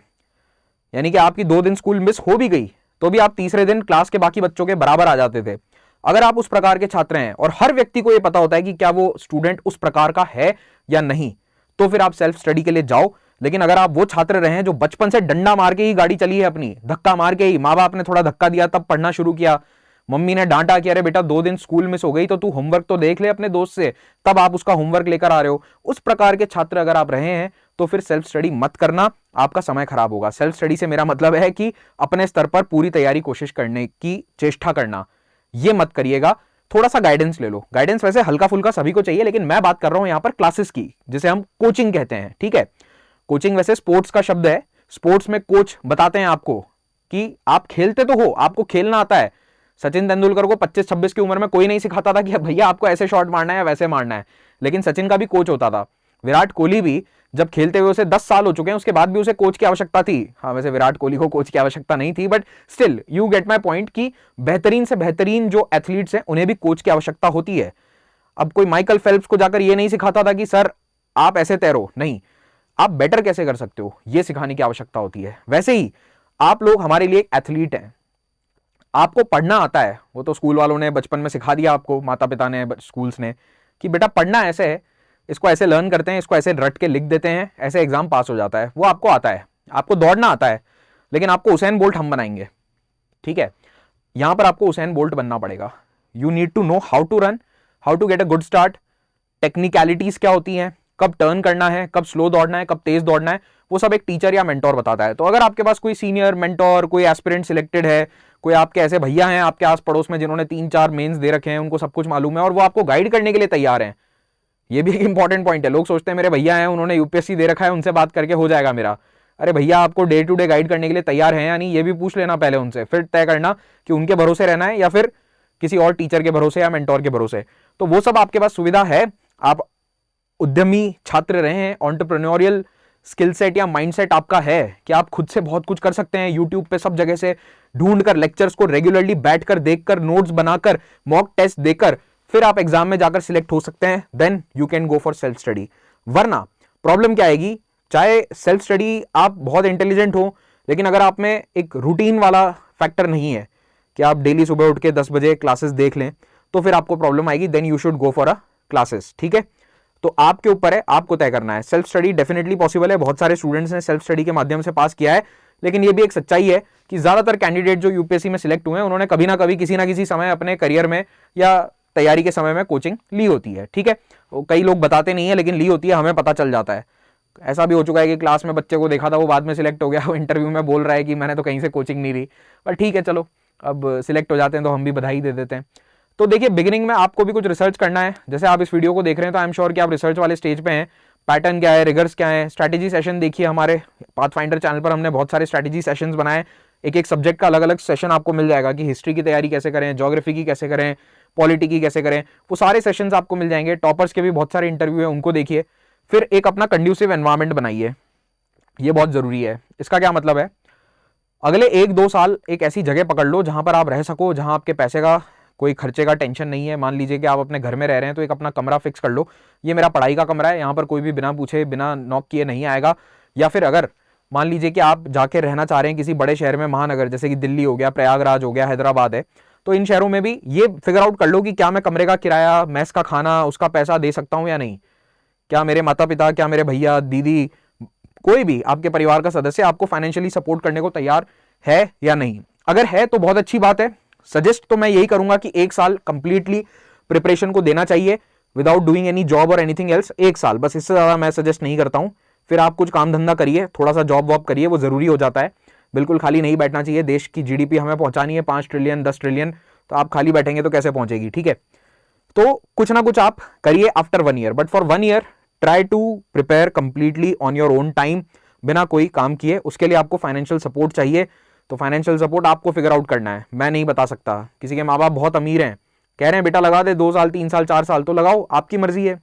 S1: यानी कि आपकी 2 दिन स्कूल मिस हो भी गई तो भी आप तीसरे दिन क्लास के बाकी बच्चों के बराबर आ जाते थे। अगर आप उस प्रकार के छात्र हैं और हर व्यक्ति को यह पता होता है कि क्या वो स्टूडेंट उस प्रकार का है या नहीं, तो फिर आप सेल्फ स्टडी के लिए जाओ। लेकिन अगर आप वो छात्र रहे हैं जो बचपन से डंडा मार के ही गाड़ी चली है अपनी, धक्का मार के ही, माँ बाप ने थोड़ा धक्का दिया तब पढ़ना शुरू किया, मम्मी ने डांटा कि अरे बेटा 2 दिन स्कूल मिस हो गई तो तू होमवर्क तो देख ले अपने दोस्त से, तब आप उसका होमवर्क लेकर आ रहे हो, उस प्रकार के छात्र अगर आप रहे हैं तो फिर सेल्फ स्टडी मत करना, आपका समय खराब होगा। सेल्फ स्टडी से मेरा मतलब है कि अपने स्तर पर पूरी तैयारी कोशिश करने की चेष्टा करना, ये मत करिएगा। थोड़ा सा गाइडेंस ले लो। गाइडेंस वैसे हल्का फुल्का सभी को चाहिए, लेकिन मैं बात कर रहा हूं यहां पर क्लासेस की, जिसे हम कोचिंग कहते हैं। ठीक है, कोचिंग वैसे स्पोर्ट्स का शब्द है। स्पोर्ट्स में कोच बताते हैं आपको कि आप खेलते तो हो, आपको खेलना आता है। सचिन तेंदुलकर को 25-26 की उम्र में कोई नहीं सिखाता था कि भैया आपको ऐसे शॉट मारना है या वैसे मारना है, लेकिन सचिन का भी कोच होता था। विराट कोहली भी जब खेलते हुए उसे 10 साल हो चुके हैं, उसके बाद भी उसे कोच की आवश्यकता थी। हाँ, वैसे विराट कोहली को कोच की आवश्यकता नहीं थी, but still you get my point कि बेहतरीन से बेहतरीन जो एथलीट्स हैं उन्हें भी कोच की आवश्यकता होती है। अब कोई माइकल फेल्प्स को जाकर ये नहीं सिखाता था कि सर आप ऐसे तैरो, नहीं, आप बेटर कैसे कर सकते हो ये सिखाने की आवश्यकता होती है। वैसे ही आप लोग हमारे लिए एक एथलीट हैं। आपको पढ़ना आता है, वो तो स्कूल वालों ने बचपन में सिखा दिया आपको, माता पिता ने, स्कूल्स ने, कि बेटा पढ़ना ऐसे है, इसको ऐसे लर्न करते हैं, इसको ऐसे रट के लिख देते हैं, ऐसे एग्जाम पास हो जाता है। वो आपको आता है। आपको दौड़ना आता है, लेकिन आपको हुसैन बोल्ट हम बनाएंगे। ठीक है, यहां पर आपको हुसैन बोल्ट बनना पड़ेगा। You need to know how to run, how to get a good start, technicalities क्या होती हैं, कब टर्न करना है, कब स्लो दौड़ना है, कब तेज दौड़ना है, वो सब एक टीचर या मेंटोर बताता है। तो अगर आपके पास कोई सीनियर मेंटोर, कोई एस्पिरेंट सिलेक्टेड है, कोई आपके ऐसे भैया हैं आपके आस पड़ोस में जिन्होंने 3-4 मेंस दे रखे हैं, उनको सब कुछ मालूम है और वो आपको गाइड करने के लिए तैयार हैं, ये भी एक इंपॉर्टेंट पॉइंट है। लोग सोचते हैं मेरे भैया हैं, उन्होंने यूपीएससी दे रखा है, उनसे बात करके हो जाएगा मेरा। अरे भैया आपको डे टू डे गाइड करने के लिए तैयार हैं या नहीं, ये भी पूछ लेना पहले उनसे, फिर तय करना कि उनके भरोसे रहना है या फिर किसी और टीचर के भरोसे या मेंटोर के भरोसे। तो वो सब आपके पास सुविधा है। आप उद्यमी छात्र रहे हैं, एंटरप्रेन्योरियल स्किल सेट या माइंडसेट आपका है कि आप खुद से बहुत कुछ कर सकते हैं। यूट्यूब पे सब जगह से ढूंढकर, लेक्चर्स को रेगुलरली बैठकर देखकर, नोट्स बनाकर, मॉक टेस्ट देकर फिर आप एग्जाम में जाकर सिलेक्ट हो सकते हैं, then you can go for self study. वरना प्रॉब्लम क्या आएगी, चाहे सेल्फ स्टडी आप बहुत इंटेलिजेंट हो, लेकिन अगर आप में एक रूटीन वाला फैक्टर नहीं है कि आप डेली सुबह उठ के 10 बजे क्लासेस देख लें, तो फिर आपको प्रॉब्लम आएगी। Then you should go for a classes. ठीक है, तो आपके ऊपर है, आपको तय करना है। सेल्फ स्टडी डेफिनेटली पॉसिबल है, बहुत सारे स्टूडेंट्स ने सेल्फ स्टडी के माध्यम से पास किया है, लेकिन ये भी एक सच्चाई है कि ज्यादातर कैंडिडेट जो यूपीएससी में सिलेक्ट हुए हैं उन्होंने कभी ना कभी, किसी ना किसी समय अपने करियर में या तैयारी के समय में कोचिंग ली होती है। ठीक है, कई लोग बताते नहीं है लेकिन ली होती है, हमें पता चल जाता है। ऐसा भी हो चुका है कि क्लास में बच्चे को देखा था, वो बाद में सिलेक्ट हो गया, वो इंटरव्यू में बोल रहा है कि मैंने तो कहीं से कोचिंग नहीं ली। पर ठीक है, चलो अब सिलेक्ट हो जाते हैं तो हम भी बधाई दे देते हैं। तो देखिए, बिगिनिंग में आपको भी कुछ रिसर्च करना है। जैसे आप इस वीडियो को देख रहे हैं तो आई एम श्योर कि आप रिसर्च वाले स्टेज पे हैं। पैटर्न क्या है, रिगर्स क्या है, स्ट्रैटेजी सेशन देखिए, हमारे पाथफाइंडर चैनल पर हमने बहुत सारे स्ट्रैटेजी सेशंस बनाए। एक एक सब्जेक्ट का अलग अलग सेशन आपको मिल जाएगा कि हिस्ट्री की तैयारी कैसे करें, ज्योग्राफी की कैसे करें, पॉलिटी की कैसे करें, वो सारे सेशंस आपको मिल जाएंगे। टॉपर्स के भी बहुत सारे इंटरव्यू है, उनको देखिए। फिर एक अपना कंड्यूसिव एनवायरनमेंट बनाइए, ये बहुत जरूरी है। इसका क्या मतलब है, अगले 1-2 साल एक ऐसी जगह पकड़ लो जहां पर आप रह सको, जहां आपके पैसे का, कोई खर्चे का टेंशन नहीं है। मान लीजिए कि आप अपने घर में रह रहे हैं तो एक अपना कमरा फिक्स कर लो, ये मेरा पढ़ाई का कमरा है, यहाँ पर कोई भी बिना पूछे, बिना नॉक किए नहीं आएगा। या फिर अगर मान लीजिए कि आप जाके रहना चाह रहे हैं किसी बड़े शहर में, महानगर, जैसे कि दिल्ली हो गया, प्रयागराज हो गया, हैदराबाद है, तो इन शहरों में भी ये फिगर आउट कर लो कि क्या मैं कमरे का किराया, मैस का खाना, उसका पैसा दे सकता हूं या नहीं। क्या मेरे माता पिता, क्या मेरे भैया, दीदी, कोई भी आपके परिवार का सदस्य आपको फाइनेंशियली सपोर्ट करने को तैयार है या नहीं। अगर है तो बहुत अच्छी बात है। सजेस्ट तो मैं यही करूंगा कि 1 साल कंप्लीटली प्रिपरेशन को देना चाहिए विदाउट डूइंग एनी जॉब और एनीथिंग एल्स। 1 साल बस, इससे ज्यादा मैं सजेस्ट नहीं करता हूं। फिर आप कुछ काम धंधा करिए, थोड़ा सा जॉब वॉब करिए, वो जरूरी हो जाता है। बिल्कुल खाली नहीं बैठना चाहिए। देश की जीडीपी हमें पहुंचानी है 5 ट्रिलियन 10 ट्रिलियन, तो आप खाली बैठेंगे तो कैसे पहुंचेगी। ठीक है, तो कुछ ना कुछ आप करिए after 1 year, but for 1 year try to prepare completely on your own time. बिना कोई काम किए। उसके लिए आपको फाइनेंशियल सपोर्ट चाहिए, तो फाइनेंशियल सपोर्ट आपको फिगर आउट करना है, मैं नहीं बता सकता। किसी के माँ बाप बहुत अमीर हैं, कह रहे हैं बेटा लगा दे 2 साल 3 साल 4 साल, तो लगाओ, आपकी मर्जी है,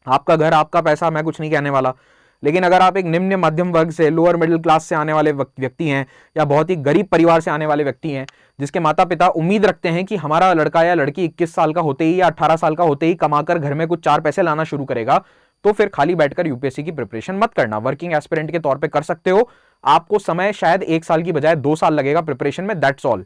S1: आपका घर आपका पैसा, मैं कुछ नहीं कहने वाला। लेकिन अगर आप एक निम्न मध्यम वर्ग से, लोअर मिडिल क्लास से आने वाले व्यक्ति हैं, या बहुत ही गरीब परिवार से आने वाले व्यक्ति हैं, जिसके माता पिता उम्मीद रखते हैं कि हमारा लड़का या लड़की 21 साल का होते ही या 18 साल का होते ही कमाकर घर में कुछ 4 पैसे लाना शुरू करेगा, तो फिर खाली बैठकर यूपीएससी की प्रिपरेशन मत करना। वर्किंग एस्पिरेंट के तौर पे कर सकते हो, आपको समय शायद 1 साल की बजाय 2 साल लगेगा प्रिपरेशन में, दैट्स ऑल।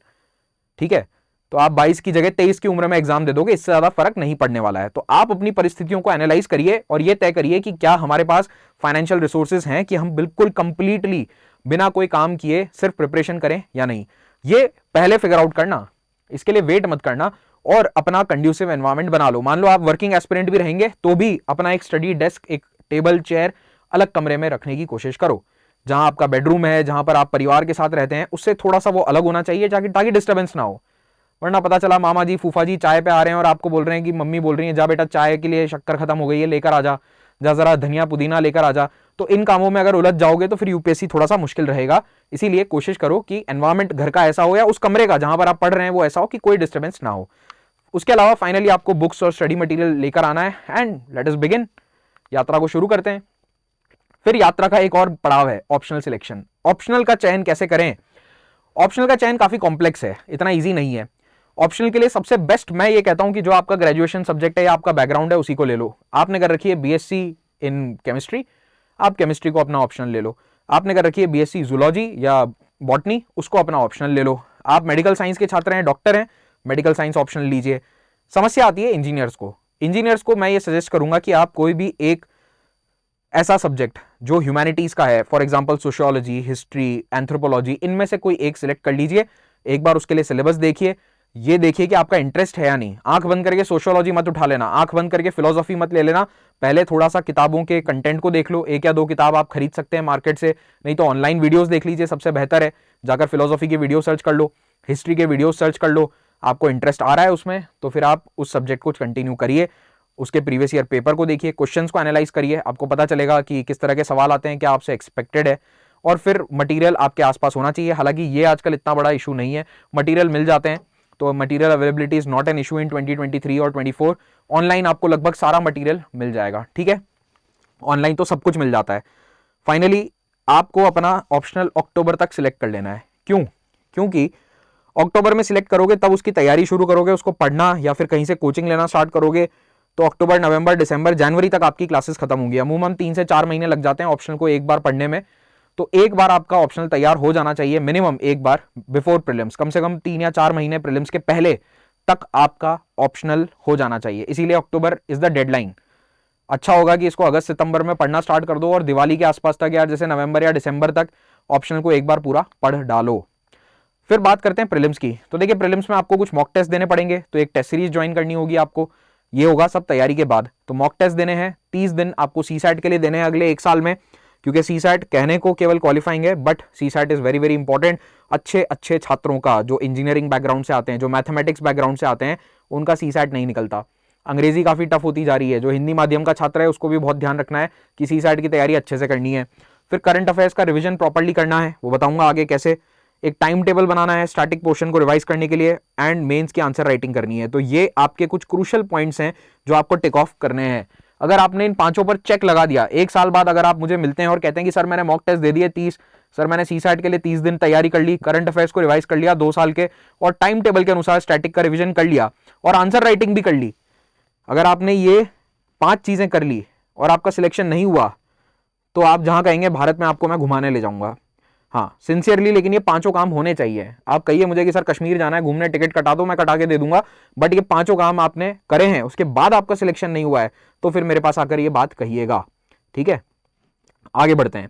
S1: ठीक है, तो आप 22 की जगह 23 की उम्र में एग्जाम दे दोगे, इससे ज्यादा फर्क नहीं पड़ने वाला है। तो आप अपनी परिस्थितियों को एनालाइज करिए और यह तय करिए कि क्या हमारे पास फाइनेंशियल रिसोर्सेज हैं कि हम बिल्कुल कंप्लीटली बिना कोई काम किए सिर्फ प्रिपरेशन करें या नहीं। ये पहले फिगर आउट करना, इसके लिए वेट मत करना, और अपना कंड्यूसिव एनवायरनमेंट बना लो। मान लो आप वर्किंग एस्पिरेंट भी रहेंगे तो भी अपना एक स्टडी डेस्क, एक टेबल चेयर अलग कमरे में रखने की कोशिश करो। जहां आपका बेडरूम है, जहां पर आप परिवार के साथ रहते हैं, उससे थोड़ा सा वो अलग होना चाहिए ताकि डिस्टर्बेंस ना हो। वरना पता चला मामा जी फूफा जी चाय पे आ रहे हैं और आपको बोल रहे हैं कि मम्मी बोल रही है जा बेटा चाय के लिए शक्कर खत्म हो गई है, लेकर आ जा, जा जरा धनिया पुदीना लेकर आ जा। तो इन कामों में अगर उलझ जाओगे तो फिर यूपीएससी थोड़ा सा मुश्किल रहेगा। इसीलिए कोशिश करो कि एनवायरमेंट घर का ऐसा हो, या उस कमरे का जहां पर आप पढ़ रहे हैं वो ऐसा हो कि कोई डिस्टर्बेंस ना हो। उसके अलावा फाइनली आपको बुक्स और स्टडी मटेरियल लेकर आना है, एंड लेट अस बिगिन, यात्रा को शुरू करते हैं। फिर यात्रा का एक और पड़ाव है, ऑप्शनल सिलेक्शन। ऑप्शनल का चयन कैसे करें? ऑप्शनल का चयन काफी कॉम्प्लेक्स है, इतना ईजी नहीं है। ऑप्शनल के लिए सबसे बेस्ट मैं ये कहता हूं कि जो आपका ग्रेजुएशन सब्जेक्ट है या आपका बैकग्राउंड है उसी को ले लो। आपने कर रखी है बीएससी इन केमिस्ट्री, आप केमिस्ट्री को अपना ऑप्शनल ले लो। आपने कर रखी है बीएससी जूलॉजी या बॉटनी, उसको अपना ऑप्शनल ले लो। आप मेडिकल साइंस के छात्र हैं, डॉक्टर हैं, मेडिकल साइंस ऑप्शनल लीजिए। समस्या आती है इंजीनियर्स को। इंजीनियर्स को मैं ये सजेस्ट करूंगा कि आप कोई भी एक ऐसा सब्जेक्ट जो ह्यूमैनिटीज का है, for example sociology, history, anthropology, इनमें से कोई एक सिलेक्ट कर लीजिए। एक बार उसके लिए सिलेबस देखिए, ये देखिए कि आपका इंटरेस्ट है या नहीं। आंख बंद करके सोशियोलॉजी मत उठा लेना, आंख बंद करके फिलोसॉफी मत ले लेना। पहले थोड़ा सा किताबों के कंटेंट को देख लो, 1 या 2 किताब आप खरीद सकते हैं मार्केट से, नहीं तो ऑनलाइन वीडियोस देख लीजिए, सबसे बेहतर है। जाकर फिलोसॉफी के वीडियो सर्च कर लो, हिस्ट्री के वीडियो सर्च कर लो, आपको इंटरेस्ट आ रहा है उसमें तो फिर आप उस सब्जेक्ट को कंटिन्यू करिए। उसके प्रीवियस ईयर पेपर को देखिए, क्वेश्चंस को एनालाइज करिए, आपको पता चलेगा कि किस तरह के सवाल आते हैं, क्या आपसे एक्सपेक्टेड है। और फिर मटेरियल आपके आसपास होना चाहिए। हालांकि ये आजकल इतना बड़ा इशू नहीं है, मटेरियल मिल जाते हैं, तो material availability is not an issue in 2023 और 24। ऑनलाइन आपको लगभग सारा मटेरियल मिल जाएगा, ठीक है, ऑनलाइन तो सब कुछ मिल जाता है। फाइनली आपको अपना ऑप्शनल अक्टूबर तक सिलेक्ट कर लेना है। क्यों? क्योंकि अक्टूबर में सिलेक्ट करोगे तब उसकी तैयारी शुरू करोगे, उसको पढ़ना या फिर कहीं से कोचिंग लेना स्टार्ट करोगे, तो अक्टूबर, नवंबर, दिसंबर, जनवरी तक आपकी क्लासेस खत्म होंगी। अमूमन 3 से 4 महीने लग जाते हैं ऑप्शनल को एक बार पढ़ने में। तो एक बार आपका ऑप्शनल तैयार हो जाना चाहिए, मिनिमम एक बार बिफोर प्रीलिम्स, कम से कम 3 या 4 महीने प्रीलिम्स के पहले तक आपका ऑप्शनल हो जाना चाहिए। इसीलिए अक्टूबर इज द डेडलाइन। अच्छा होगा कि इसको अगस्त सितंबर में पढ़ना स्टार्ट कर दो और दिवाली के आसपास तक या जैसे नवंबर या दिसंबर तक ऑप्शनल को एक बार पूरा पढ़ डालो। फिर बात करते हैं प्रीलिम्स की। तो देखिए प्रीलिम्स में आपको कुछ मॉक टेस्ट देने पड़ेंगे, तो एक टेस्ट सीरीज ज्वाइन करनी होगी आपको। ये होगा सब तैयारी के बाद। तो मॉक टेस्ट देने हैं, 30 दिन आपको सीसैट के लिए देने हैं अगले 1 साल में, क्योंकि सीसैट कहने को केवल क्वालिफाइंग है, but CSAT is very very important. अच्छे अच्छे छात्रों का जो इंजीनियरिंग बैकग्राउंड से आते हैं, जो मैथमेटिक्स बैकग्राउंड से आते हैं, उनका सीसैट नहीं निकलता। अंग्रेजी काफी टफ होती जा रही है, जो हिंदी माध्यम का छात्र है उसको भी बहुत ध्यान रखना है कि सीसैट की तैयारी अच्छे से करनी है। फिर करंट अफेयर्स का रिवीजन प्रॉपर्ली करना है, वो बताऊंगा आगे कैसे। एक टाइम टेबल बनाना है स्टैटिक पोर्शन को रिवाइज करने के लिए, एंड मेंस की आंसर राइटिंग करनी है। तो ये आपके कुछ क्रूशियल पॉइंट्स हैं जो आपको टिक ऑफ करने हैं। अगर आपने इन 5 पर चेक लगा दिया, 1 साल बाद अगर आप मुझे मिलते हैं और कहते हैं कि सर मैंने मॉक टेस्ट दे दिए 30, सर मैंने सीसैट के लिए 30 दिन तैयारी कर ली, करंट अफेयर्स को रिवाइज कर लिया 2 साल के, और टाइम टेबल के अनुसार स्टैटिक का रिवीजन कर लिया, और आंसर राइटिंग भी कर ली, अगर आपने ये 5 चीजें कर ली और आपका सिलेक्शन नहीं हुआ, तो आप जहां कहेंगे भारत में आपको मैं घुमाने ले जाऊंगा। हाँ सिंसियरली, लेकिन ये 5 काम होने चाहिए। आप कहिए मुझे कि सर कश्मीर जाना है घूमने, टिकट कटा दो, मैं कटा के दे दूंगा, बट ये 5 काम आपने करे हैं, उसके बाद आपका सिलेक्शन नहीं हुआ है, तो फिर मेरे पास आकर ये बात कहिएगा, ठीक है। आगे बढ़ते हैं।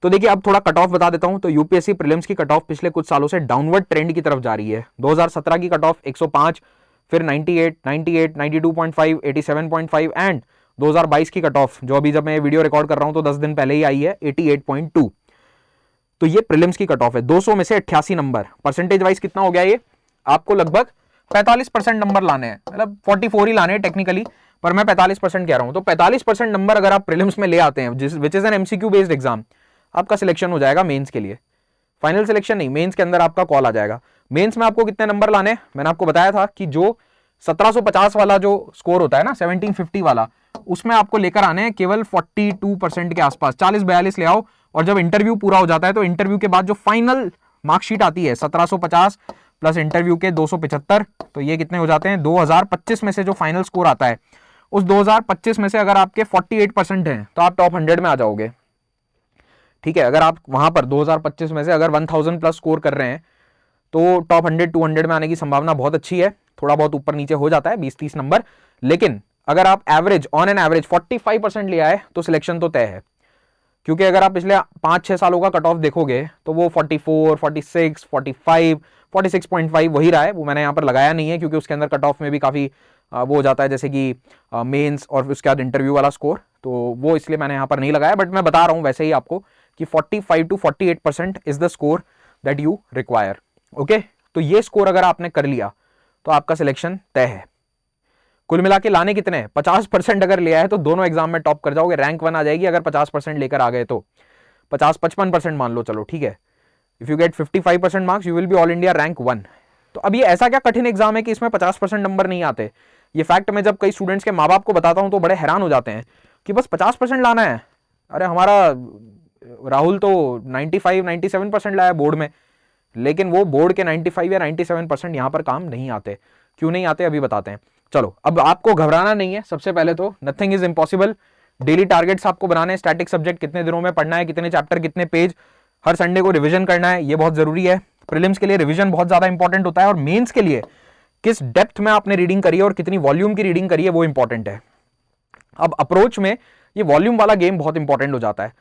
S1: तो देखिए अब थोड़ा कट ऑफ बता देता हूं। तो यूपीएससी प्रीलिम्स की कट ऑफ पिछले कुछ सालों से डाउनवर्ड ट्रेंड की तरफ जा रही है। 2017 की कट ऑफ 105, फिर 98, 98, 92.5, 87.5, एंड 2022 की कट ऑफ जो अभी जब मैं वीडियो रिकॉर्ड कर रहा हूं तो 10 दिन पहले ही आई है, 88.2। तो ये प्रीलिम्स की कट ऑफ है। 200 में से 88 नंबर, परसेंटेज वाइज कितना हो गया ये? आपको लगभग 45% नंबर लाने हैं, मतलब 44 ही लाने हैं टेक्निकली, पर मैं 45% कह रहा हूं। तो 45% नंबर अगर आप प्रीलिम्स में ले आते हैं, which is an MCQ based exam, आपका सिलेक्शन हो जाएगा मेंस के लिए। फाइनल सिलेक्शन नहीं, मेंस के अंदर आपका कॉल आ जाएगा। मेंस में आपको कितने नंबर लाने, मैंने आपको बताया था कि जो 1750 वाला जो स्कोर होता है ना, 1750 वाला, उसमें आपको लेकर आने हैं केवल 42% के आसपास, 40-42 ले आओ। और जब इंटरव्यू पूरा हो जाता है तो इंटरव्यू के बाद जो फाइनल मार्कशीट आती है 1750 प्लस इंटरव्यू के 275, तो ये कितने हो जाते हैं 2025 में से जो फाइनल स्कोर आता है, उस 2025 में से अगर आपके 48% हैं तो आप टॉप 100 में आ जाओगे। ठीक है, अगर आप वहां पर 2025 में से अगर 1000 प्लस स्कोर कर रहे हैं तो टॉप 100 200 में आने की संभावना बहुत अच्छी है। थोड़ा बहुत ऊपर नीचे हो जाता है 20-30 नंबर, लेकिन अगर आप एवरेज ऑन एन एवरेज 45% ले आए तो सिलेक्शन तो तय है। क्योंकि अगर आप पिछले 5-6 सालों का कट ऑफ देखोगे तो वो 44, 46, 45, 46.5 वही रहा है। वो मैंने यहाँ पर लगाया नहीं है क्योंकि उसके अंदर कट ऑफ में भी काफ़ी वो हो जाता है, जैसे कि मेंस और उसके बाद इंटरव्यू वाला स्कोर, तो वो इसलिए मैंने यहाँ पर नहीं लगाया। बट मैं बता रहा हूँ वैसे ही आपको कि 45 to 48% is the score that you require. Okay, तो ये स्कोर अगर आपने कर लिया तो आपका सिलेक्शन तय है। कुल मिला के लाने कितने, 50% अगर ले आए तो दोनों एग्जाम में टॉप कर जाओगे, रैंक 1 आ जाएगी। अगर 50% लेकर आ गए तो 55% मान लो, चलो ठीक है। If you get 55% marks you will be all India rank 1। तो अब ये ऐसा क्या कठिन एग्जाम है कि इसमें 50% नंबर नहीं आते? ये फैक्ट मैं जब कई स्टूडेंट्स के माँ बाप को बताता हूं तो बड़े हैरान हो जाते हैं कि बस 50% लाना है। अरे हमारा राहुल तो 95-97% लाया बोर्ड में, लेकिन वो बोर्ड के 95 या 97% यहां पर काम नहीं आते। क्यों नहीं आते अभी बताते हैं। चलो, अब आपको घबराना नहीं है। सबसे पहले तो nothing is impossible. Daily targets आपको बनाने हैं। स्टैटिक सब्जेक्ट कितने दिनों में पढ़ना है, कितने चैप्टर, कितने पेज, हर संडे को रिवीजन करना है, ये बहुत जरूरी है। प्रीलिम्स के लिए रिवीजन बहुत ज्यादा इंपॉर्टेंट होता है, और मेंस के लिए किस डेप्थ में आपने रीडिंग करी है और कितनी वॉल्यूम की रीडिंग करी है वो इंपॉर्टेंट है। अब अप्रोच में ये वॉल्यूम वाला गेम बहुत इंपॉर्टेंट हो जाता है।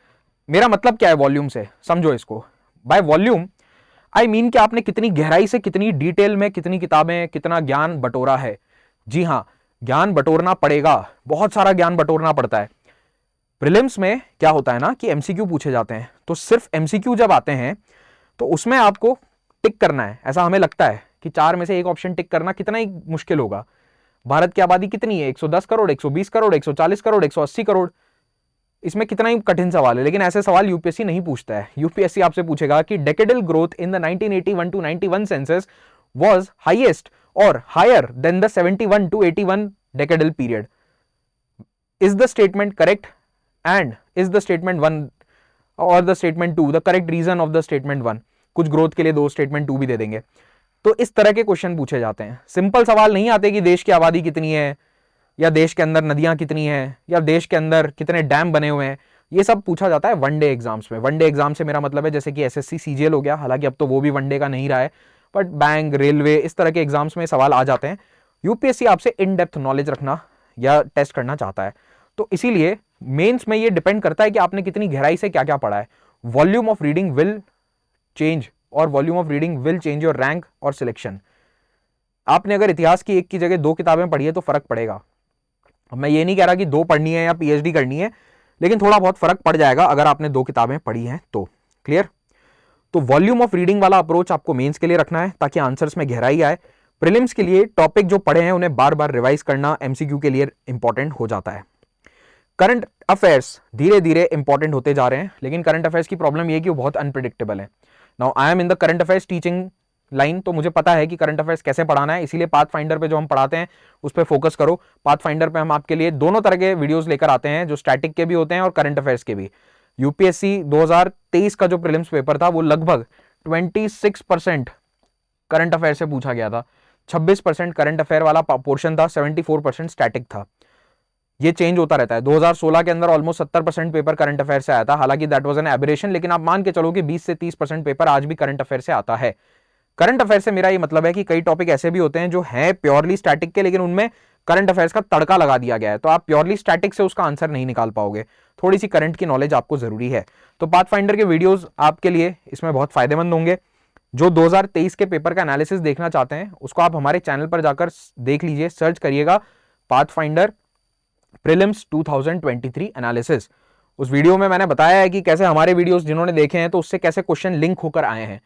S1: मेरा मतलब क्या है वॉल्यूम से, समझो इसको। बाय वॉल्यूम आई मीन कि आपने कितनी गहराई से, कितनी डिटेल में, कितनी किताबें, कितना ज्ञान बटोरा है। जी हां, ज्ञान बटोरना पड़ेगा, बहुत सारा ज्ञान बटोरना पड़ता है। प्रीलिम्स में क्या होता है ना कि एमसीक्यू पूछे जाते हैं, तो सिर्फ एमसीक्यू जब आते हैं तो उसमें आपको टिक करना है। ऐसा हमें लगता है कि 4 में से एक ऑप्शन टिक करना कितना ही मुश्किल होगा। भारत की आबादी कितनी है, 110 करोड़, 120 करोड़, 140 करोड़, 180 करोड़। इसमें कितना ही कठिन सवाल है, लेकिन ऐसे सवाल यूपीएससी नहीं पूछता है। यूपीएससी आपसे पूछेगा कि decadal growth in the 1981 to 91 census was highest और higher than the 71 to 81 decadal period. Is the statement correct and is the statement 1 और the statement 2 the correct reason of the statement 1। कुछ growth के लिए 2 statement 2 भी दे देंगे। तो इस तरह के क्वेश्चन पूछे जाते हैं। सिंपल सवाल नहीं आते कि देश की आबादी कितनी है, या देश के अंदर नदियां कितनी हैं, या देश के अंदर कितने डैम बने हुए हैं। ये सब पूछा जाता है वनडे एग्जाम्स में। वनडे एग्जाम से मेरा मतलब है जैसे कि एसएससी सीजीएल हो गया, हालांकि अब तो वो भी वनडे का नहीं रहा है, बट बैंक, रेलवे, इस तरह के एग्जाम्स में सवाल आ जाते हैं। यूपीएससी आपसे इन डेप्थ नॉलेज रखना या टेस्ट करना चाहता है। तो इसीलिए मेंस में ये डिपेंड करता है कि आपने कितनी गहराई से क्या क्या पढ़ा है। Volume of reading will change, और volume of reading will change your rank और सिलेक्शन। आपने अगर इतिहास की 1 की जगह 2 किताबें पढ़ी है तो फर्क पड़ेगा। मैं ये नहीं कह रहा कि 2 पढ़नी है या पीएचडी करनी है, लेकिन थोड़ा बहुत फर्क पड़ जाएगा अगर आपने 2 किताबें पढ़ी हैं तो। क्लियर? तो वॉल्यूम ऑफ रीडिंग वाला अप्रोच आपको मेंस के लिए रखना है ताकि आंसर्स में गहराई आए। प्रीलिम्स के लिए टॉपिक जो पढ़े हैं उन्हें बार बार रिवाइज करना एमसीक्यू के लिए इंपॉर्टेंट हो जाता है। करंट अफेयर्स धीरे धीरे इंपॉर्टेंट होते जा रहे हैं, लेकिन करंट अफेयर्स की प्रॉब्लम ये कि वो बहुत अनप्रिडिक्टेबल है। Now I am in the current affairs teaching line, तो मुझे पता है कि करंट अफेयर्स कैसे पढ़ाना है, इसीलिए पाथ फाइंडर पे जो हम पढ़ाते हैं उस पर फोकस करो। पाथ फाइंडर पे हम आपके लिए दोनों तरह के वीडियोस लेकर आते हैं, जो स्टैटिक के भी होते हैं और करंट अफेयर्स के भी। यूपीएससी 2023 का जो प्रीलिम्स पेपर था वो लगभग 26% करंट अफेयर से पूछा गया था। 26% करंट अफेयर वाला पोर्शन था, 74% स्टैटिक था। ये चेंज होता रहता है। 2016 के अंदर ऑलमोस्ट 70% पेपर करंट अफेयर से आया था, हालांकि दैट वाज एन एबरेशन, लेकिन आप मान के चलो कि 20 से 30% पेपर आज भी करंट अफेयर से आता है। करंट अफेयर से मेरा ये मतलब है कि कई टॉपिक ऐसे भी होते हैं जो हैं प्योरली स्टैटिक के, लेकिन उनमें करंट अफेयर्स का तड़का लगा दिया गया है, तो आप प्योरली स्टैटिक से उसका आंसर नहीं निकाल पाओगे। थोड़ी सी करंट की नॉलेज आपको जरूरी है। तो पाथ फाइंडर के वीडियोस आपके लिए इसमें बहुत फायदेमंद होंगे। जो 2023 के पेपर का एनालिसिस देखना चाहते हैं उसको आप हमारे चैनल पर जाकर देख लीजिए, सर्च करिएगा पाथ फाइंडर प्रीलिम्स 2023 एनालिसिस। उस वीडियो में मैंने बताया है कि कैसे हमारे वीडियोस जिन्होंने देखे हैं तो उससे कैसे क्वेश्चन लिंक होकर आए हैं।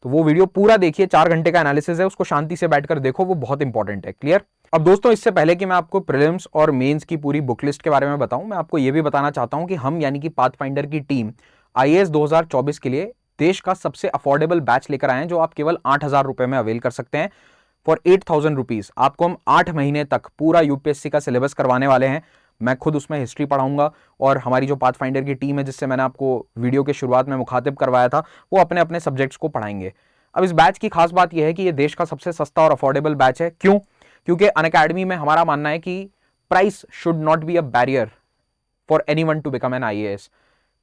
S1: तो वो वीडियो पूरा देखिए, 4 घंटे का एनालिसिस है, उसको शांति से बैठकर देखो, वो बहुत इंपॉर्टेंट है। क्लियर? अब दोस्तों, इससे पहले कि मैं आपको प्रीलिम्स और मेंस की पूरी बुक लिस्ट के बारे में बताऊं, मैं आपको ये भी बताना चाहता हूं कि हम यानी कि पाथ फाइंडर की टीम IAS 2024 के लिए देश का सबसे अफोर्डेबल बैच लेकर आए हैं, जो आप केवल 8,000 रुपए में अवेल कर सकते हैं। फॉर 8,000 रुपीज आपको हम 8 महीने तक पूरा यूपीएससी का सिलेबस करवाने वाले हैं। मैं खुद उसमें हिस्ट्री पढ़ाऊंगा और हमारी जो पाथफाइंडर की टीम है, जिससे मैंने आपको वीडियो के शुरुआत में मुखातिब करवाया था, वो अपने अपने सब्जेक्ट्स को पढ़ाएंगे। अब इस बैच की खास बात यह है कि ये देश का सबसे सस्ता और अफोर्डेबल बैच है। क्यों? क्योंकि अनअकैडमी में हमारा मानना है कि price should not be a barrier for anyone to become an IAS।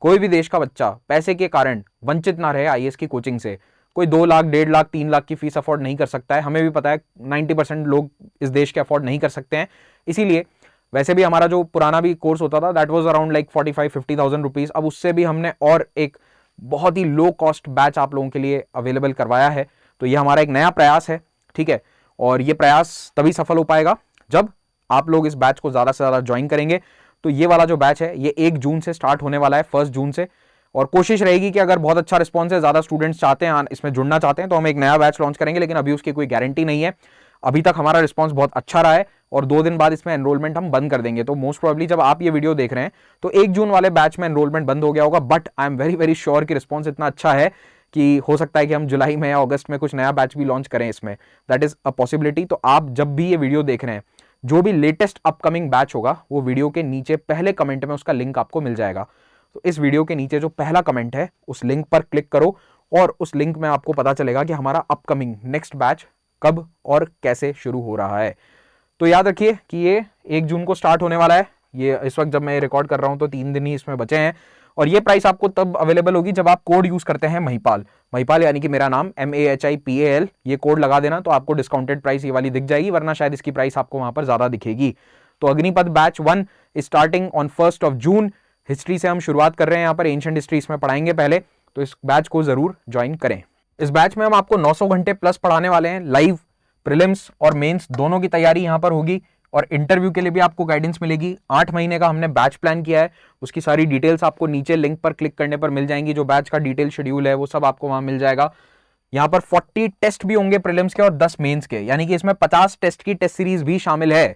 S1: कोई भी देश का बच्चा पैसे के कारण वंचित ना रहे IAS की कोचिंग से। कोई 2 लाख, 1.5 लाख, 3 लाख की फीस अफोर्ड नहीं कर सकता है। हमें भी पता है 90% लोग इस देश के अफोर्ड नहीं कर सकते हैं। इसीलिए वैसे भी हमारा जो पुराना भी कोर्स होता था, that was around like 45-50,000 rupees. अब उससे भी हमने और एक बहुत ही लो कॉस्ट बैच आप लोगों के लिए अवेलेबल करवाया है। तो ये हमारा एक नया प्रयास है, ठीक है। और ये प्रयास तभी सफल हो पाएगा जब आप लोग इस बैच को ज्यादा से ज्यादा ज्वाइन करेंगे। तो ये वाला जो बैच है ये 1 जून से स्टार्ट होने वाला है, 1 जून से। और कोशिश रहेगी कि अगर बहुत अच्छा रिस्पॉन्स है, ज्यादा स्टूडेंट्स चाहते हैं इसमें जुड़ना चाहते हैं, तो हम एक नया बैच लॉन्च करेंगे, लेकिन अभी उसकी कोई गारंटी नहीं है। अभी तक हमारा रिस्पॉन्स बहुत अच्छा रहा है और 2 दिन बाद इसमें एनरोलमेंट हम बंद कर देंगे। तो मोस्ट प्रोबेबली जब आप ये वीडियो देख रहे हैं तो 1 जून वाले बैच में एनरोलमेंट बंद हो गया होगा, but I am very very sure कि रिस्पॉन्स इतना अच्छा है कि हो सकता है कि हम जुलाई में या अगस्त में कुछ नया बैच भी लॉन्च करें इसमें। That is a possibility. तो आप जब भी ये वीडियो देख रहे हैं, जो भी लेटेस्ट अपकमिंग बैच होगा वो वीडियो के नीचे पहले कमेंट में उसका लिंक आपको मिल जाएगा। तो इस वीडियो के नीचे जो पहला कमेंट है उस लिंक पर क्लिक करो और उस लिंक में आपको पता चलेगा कि हमारा अपकमिंग नेक्स्ट बैच कब और कैसे शुरू हो रहा है। तो याद रखिए कि ये 1 जून को स्टार्ट होने वाला है। ये इस वक्त जब मैं रिकॉर्ड कर रहा हूं तो 3 दिन ही इसमें बचे हैं और ये प्राइस आपको तब अवेलेबल होगी जब आप कोड यूज करते हैं महिपाल यानी कि मेरा नाम MAHIPAL। ये कोड लगा देना तो आपको डिस्काउंटेड प्राइस ये वाली दिख जाएगी, वरना शायद इसकी प्राइस आपको वहां पर ज्यादा दिखेगी। तो Agnipath batch 1 starting on 1 June. History से हम शुरुआत कर रहे हैं, यहाँ पर एंशिएंट हिस्ट्री इसमें पढ़ाएंगे पहले, तो इस बैच को जरूर ज्वाइन करें। इस बैच में हम आपको 900 घंटे प्लस पढ़ाने वाले हैं। लाइव प्रीलिम्स और मेंस दोनों की तैयारी यहाँ पर होगी और इंटरव्यू के लिए भी आपको गाइडेंस मिलेगी। 8 महीने का हमने बैच प्लान किया है, उसकी सारी डिटेल्स आपको नीचे लिंक पर क्लिक करने पर मिल जाएंगी। जो बैच का डिटेल शेड्यूल है वो सब आपको वहां मिल जाएगा। यहाँ पर 40 टेस्ट भी होंगे प्रीलिम्स के और 10 मेंस के, यानी कि इसमें 50 टेस्ट की टेस्ट सीरीज भी शामिल है।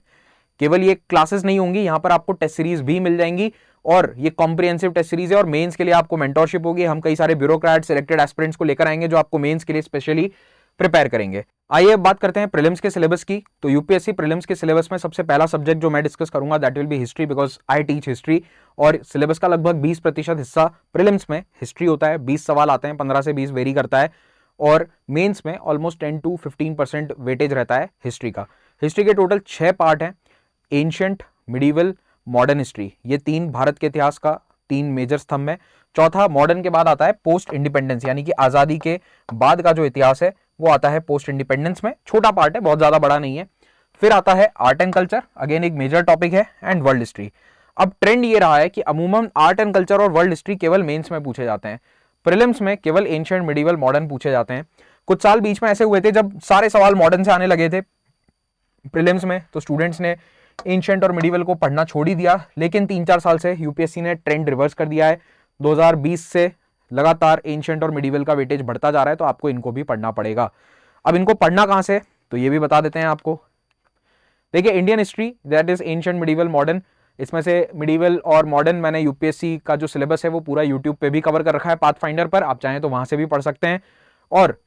S1: केवल ये क्लासेस नहीं होंगी, यहाँ पर आपको टेस्ट सीरीज भी मिल जाएंगी और ये कॉम्प्रिहेंसिव टेस्ट सीरीज है। और मेंस के लिए आपको मेंटोरशिप होगी। हम कई सारे ब्यूरोक्रेट, सिलेक्टेड एस्पिरेंट्स को लेकर आएंगे जो आपको मेंस के लिए स्पेशली प्रिपेयर करेंगे। आइए अब बात करते हैं प्रीलिम्स के सिलेबस की। तो यूपीएससी प्रीलिम्स के सिलेबस में सबसे पहला सब्जेक्ट जो मैं डिस्कस करूंगा that will be history, because I teach history. और सिलेबस का लगभग 20% हिस्सा प्रीलिम्स में हिस्ट्री होता है। 20 सवाल आते हैं, 15 से 20 वेरी करता है। और मेंस में ऑलमोस्ट 10 to 15% वेटेज रहता है हिस्ट्री का। हिस्ट्री के टोटल 6 पार्ट हैं, एंशिएंट, मिडीवल, मॉडर्न हिस्ट्री। ये 3 भारत के इतिहास का 3 मेजर स्तंभ है। चौथा मॉडर्न के बाद आता है पोस्ट इंडिपेंडेंस, यानी कि आजादी के बाद का जो इतिहास है वो आता है पोस्ट इंडिपेंडेंस में। छोटा पार्ट है, बहुत ज्यादा बड़ा नहीं है। फिर आता है आर्ट एंड कल्चर, अगेन एक मेजर टॉपिक है, एंड वर्ल्ड हिस्ट्री। अब ट्रेंड ये रहा है कि अमूमन आर्ट एंड कल्चर और वर्ल्ड हिस्ट्री केवल मेंस में पूछे जाते हैं, प्रीलिम्स में केवल एंशिएंट, मिडीवल, मॉडर्न पूछे जाते हैं। कुछ साल बीच में ऐसे हुए थे जब सारे सवाल मॉडर्न से आने लगे थे प्रीलिम्स में, तो स्टूडेंट्स ने एंशिएंट और मिडीवल को पढ़ना छोड़ ही दिया। लेकिन 3-4 साल से यूपीएससी ने ट्रेंड रिवर्स कर दिया है। 2020 से लगातार एंशिएंट और मिडीवल का वेटेज बढ़ता जा रहा है, तो आपको इनको भी पढ़ना पड़ेगा। अब इनको पढ़ना कहां से, तो ये भी बता देते हैं आपको। देखिए, Indian history that is ancient, medieval, modern. इसमें से मिडीवल और मॉडर्न मैंने यूपीएससी का जो सिलेबस है वो पूरा यूट्यूब पे भी कवर कर रखा है पाथफाइंडर पर, आप चाहें तो वहां से भी पढ़ सकते हैं। और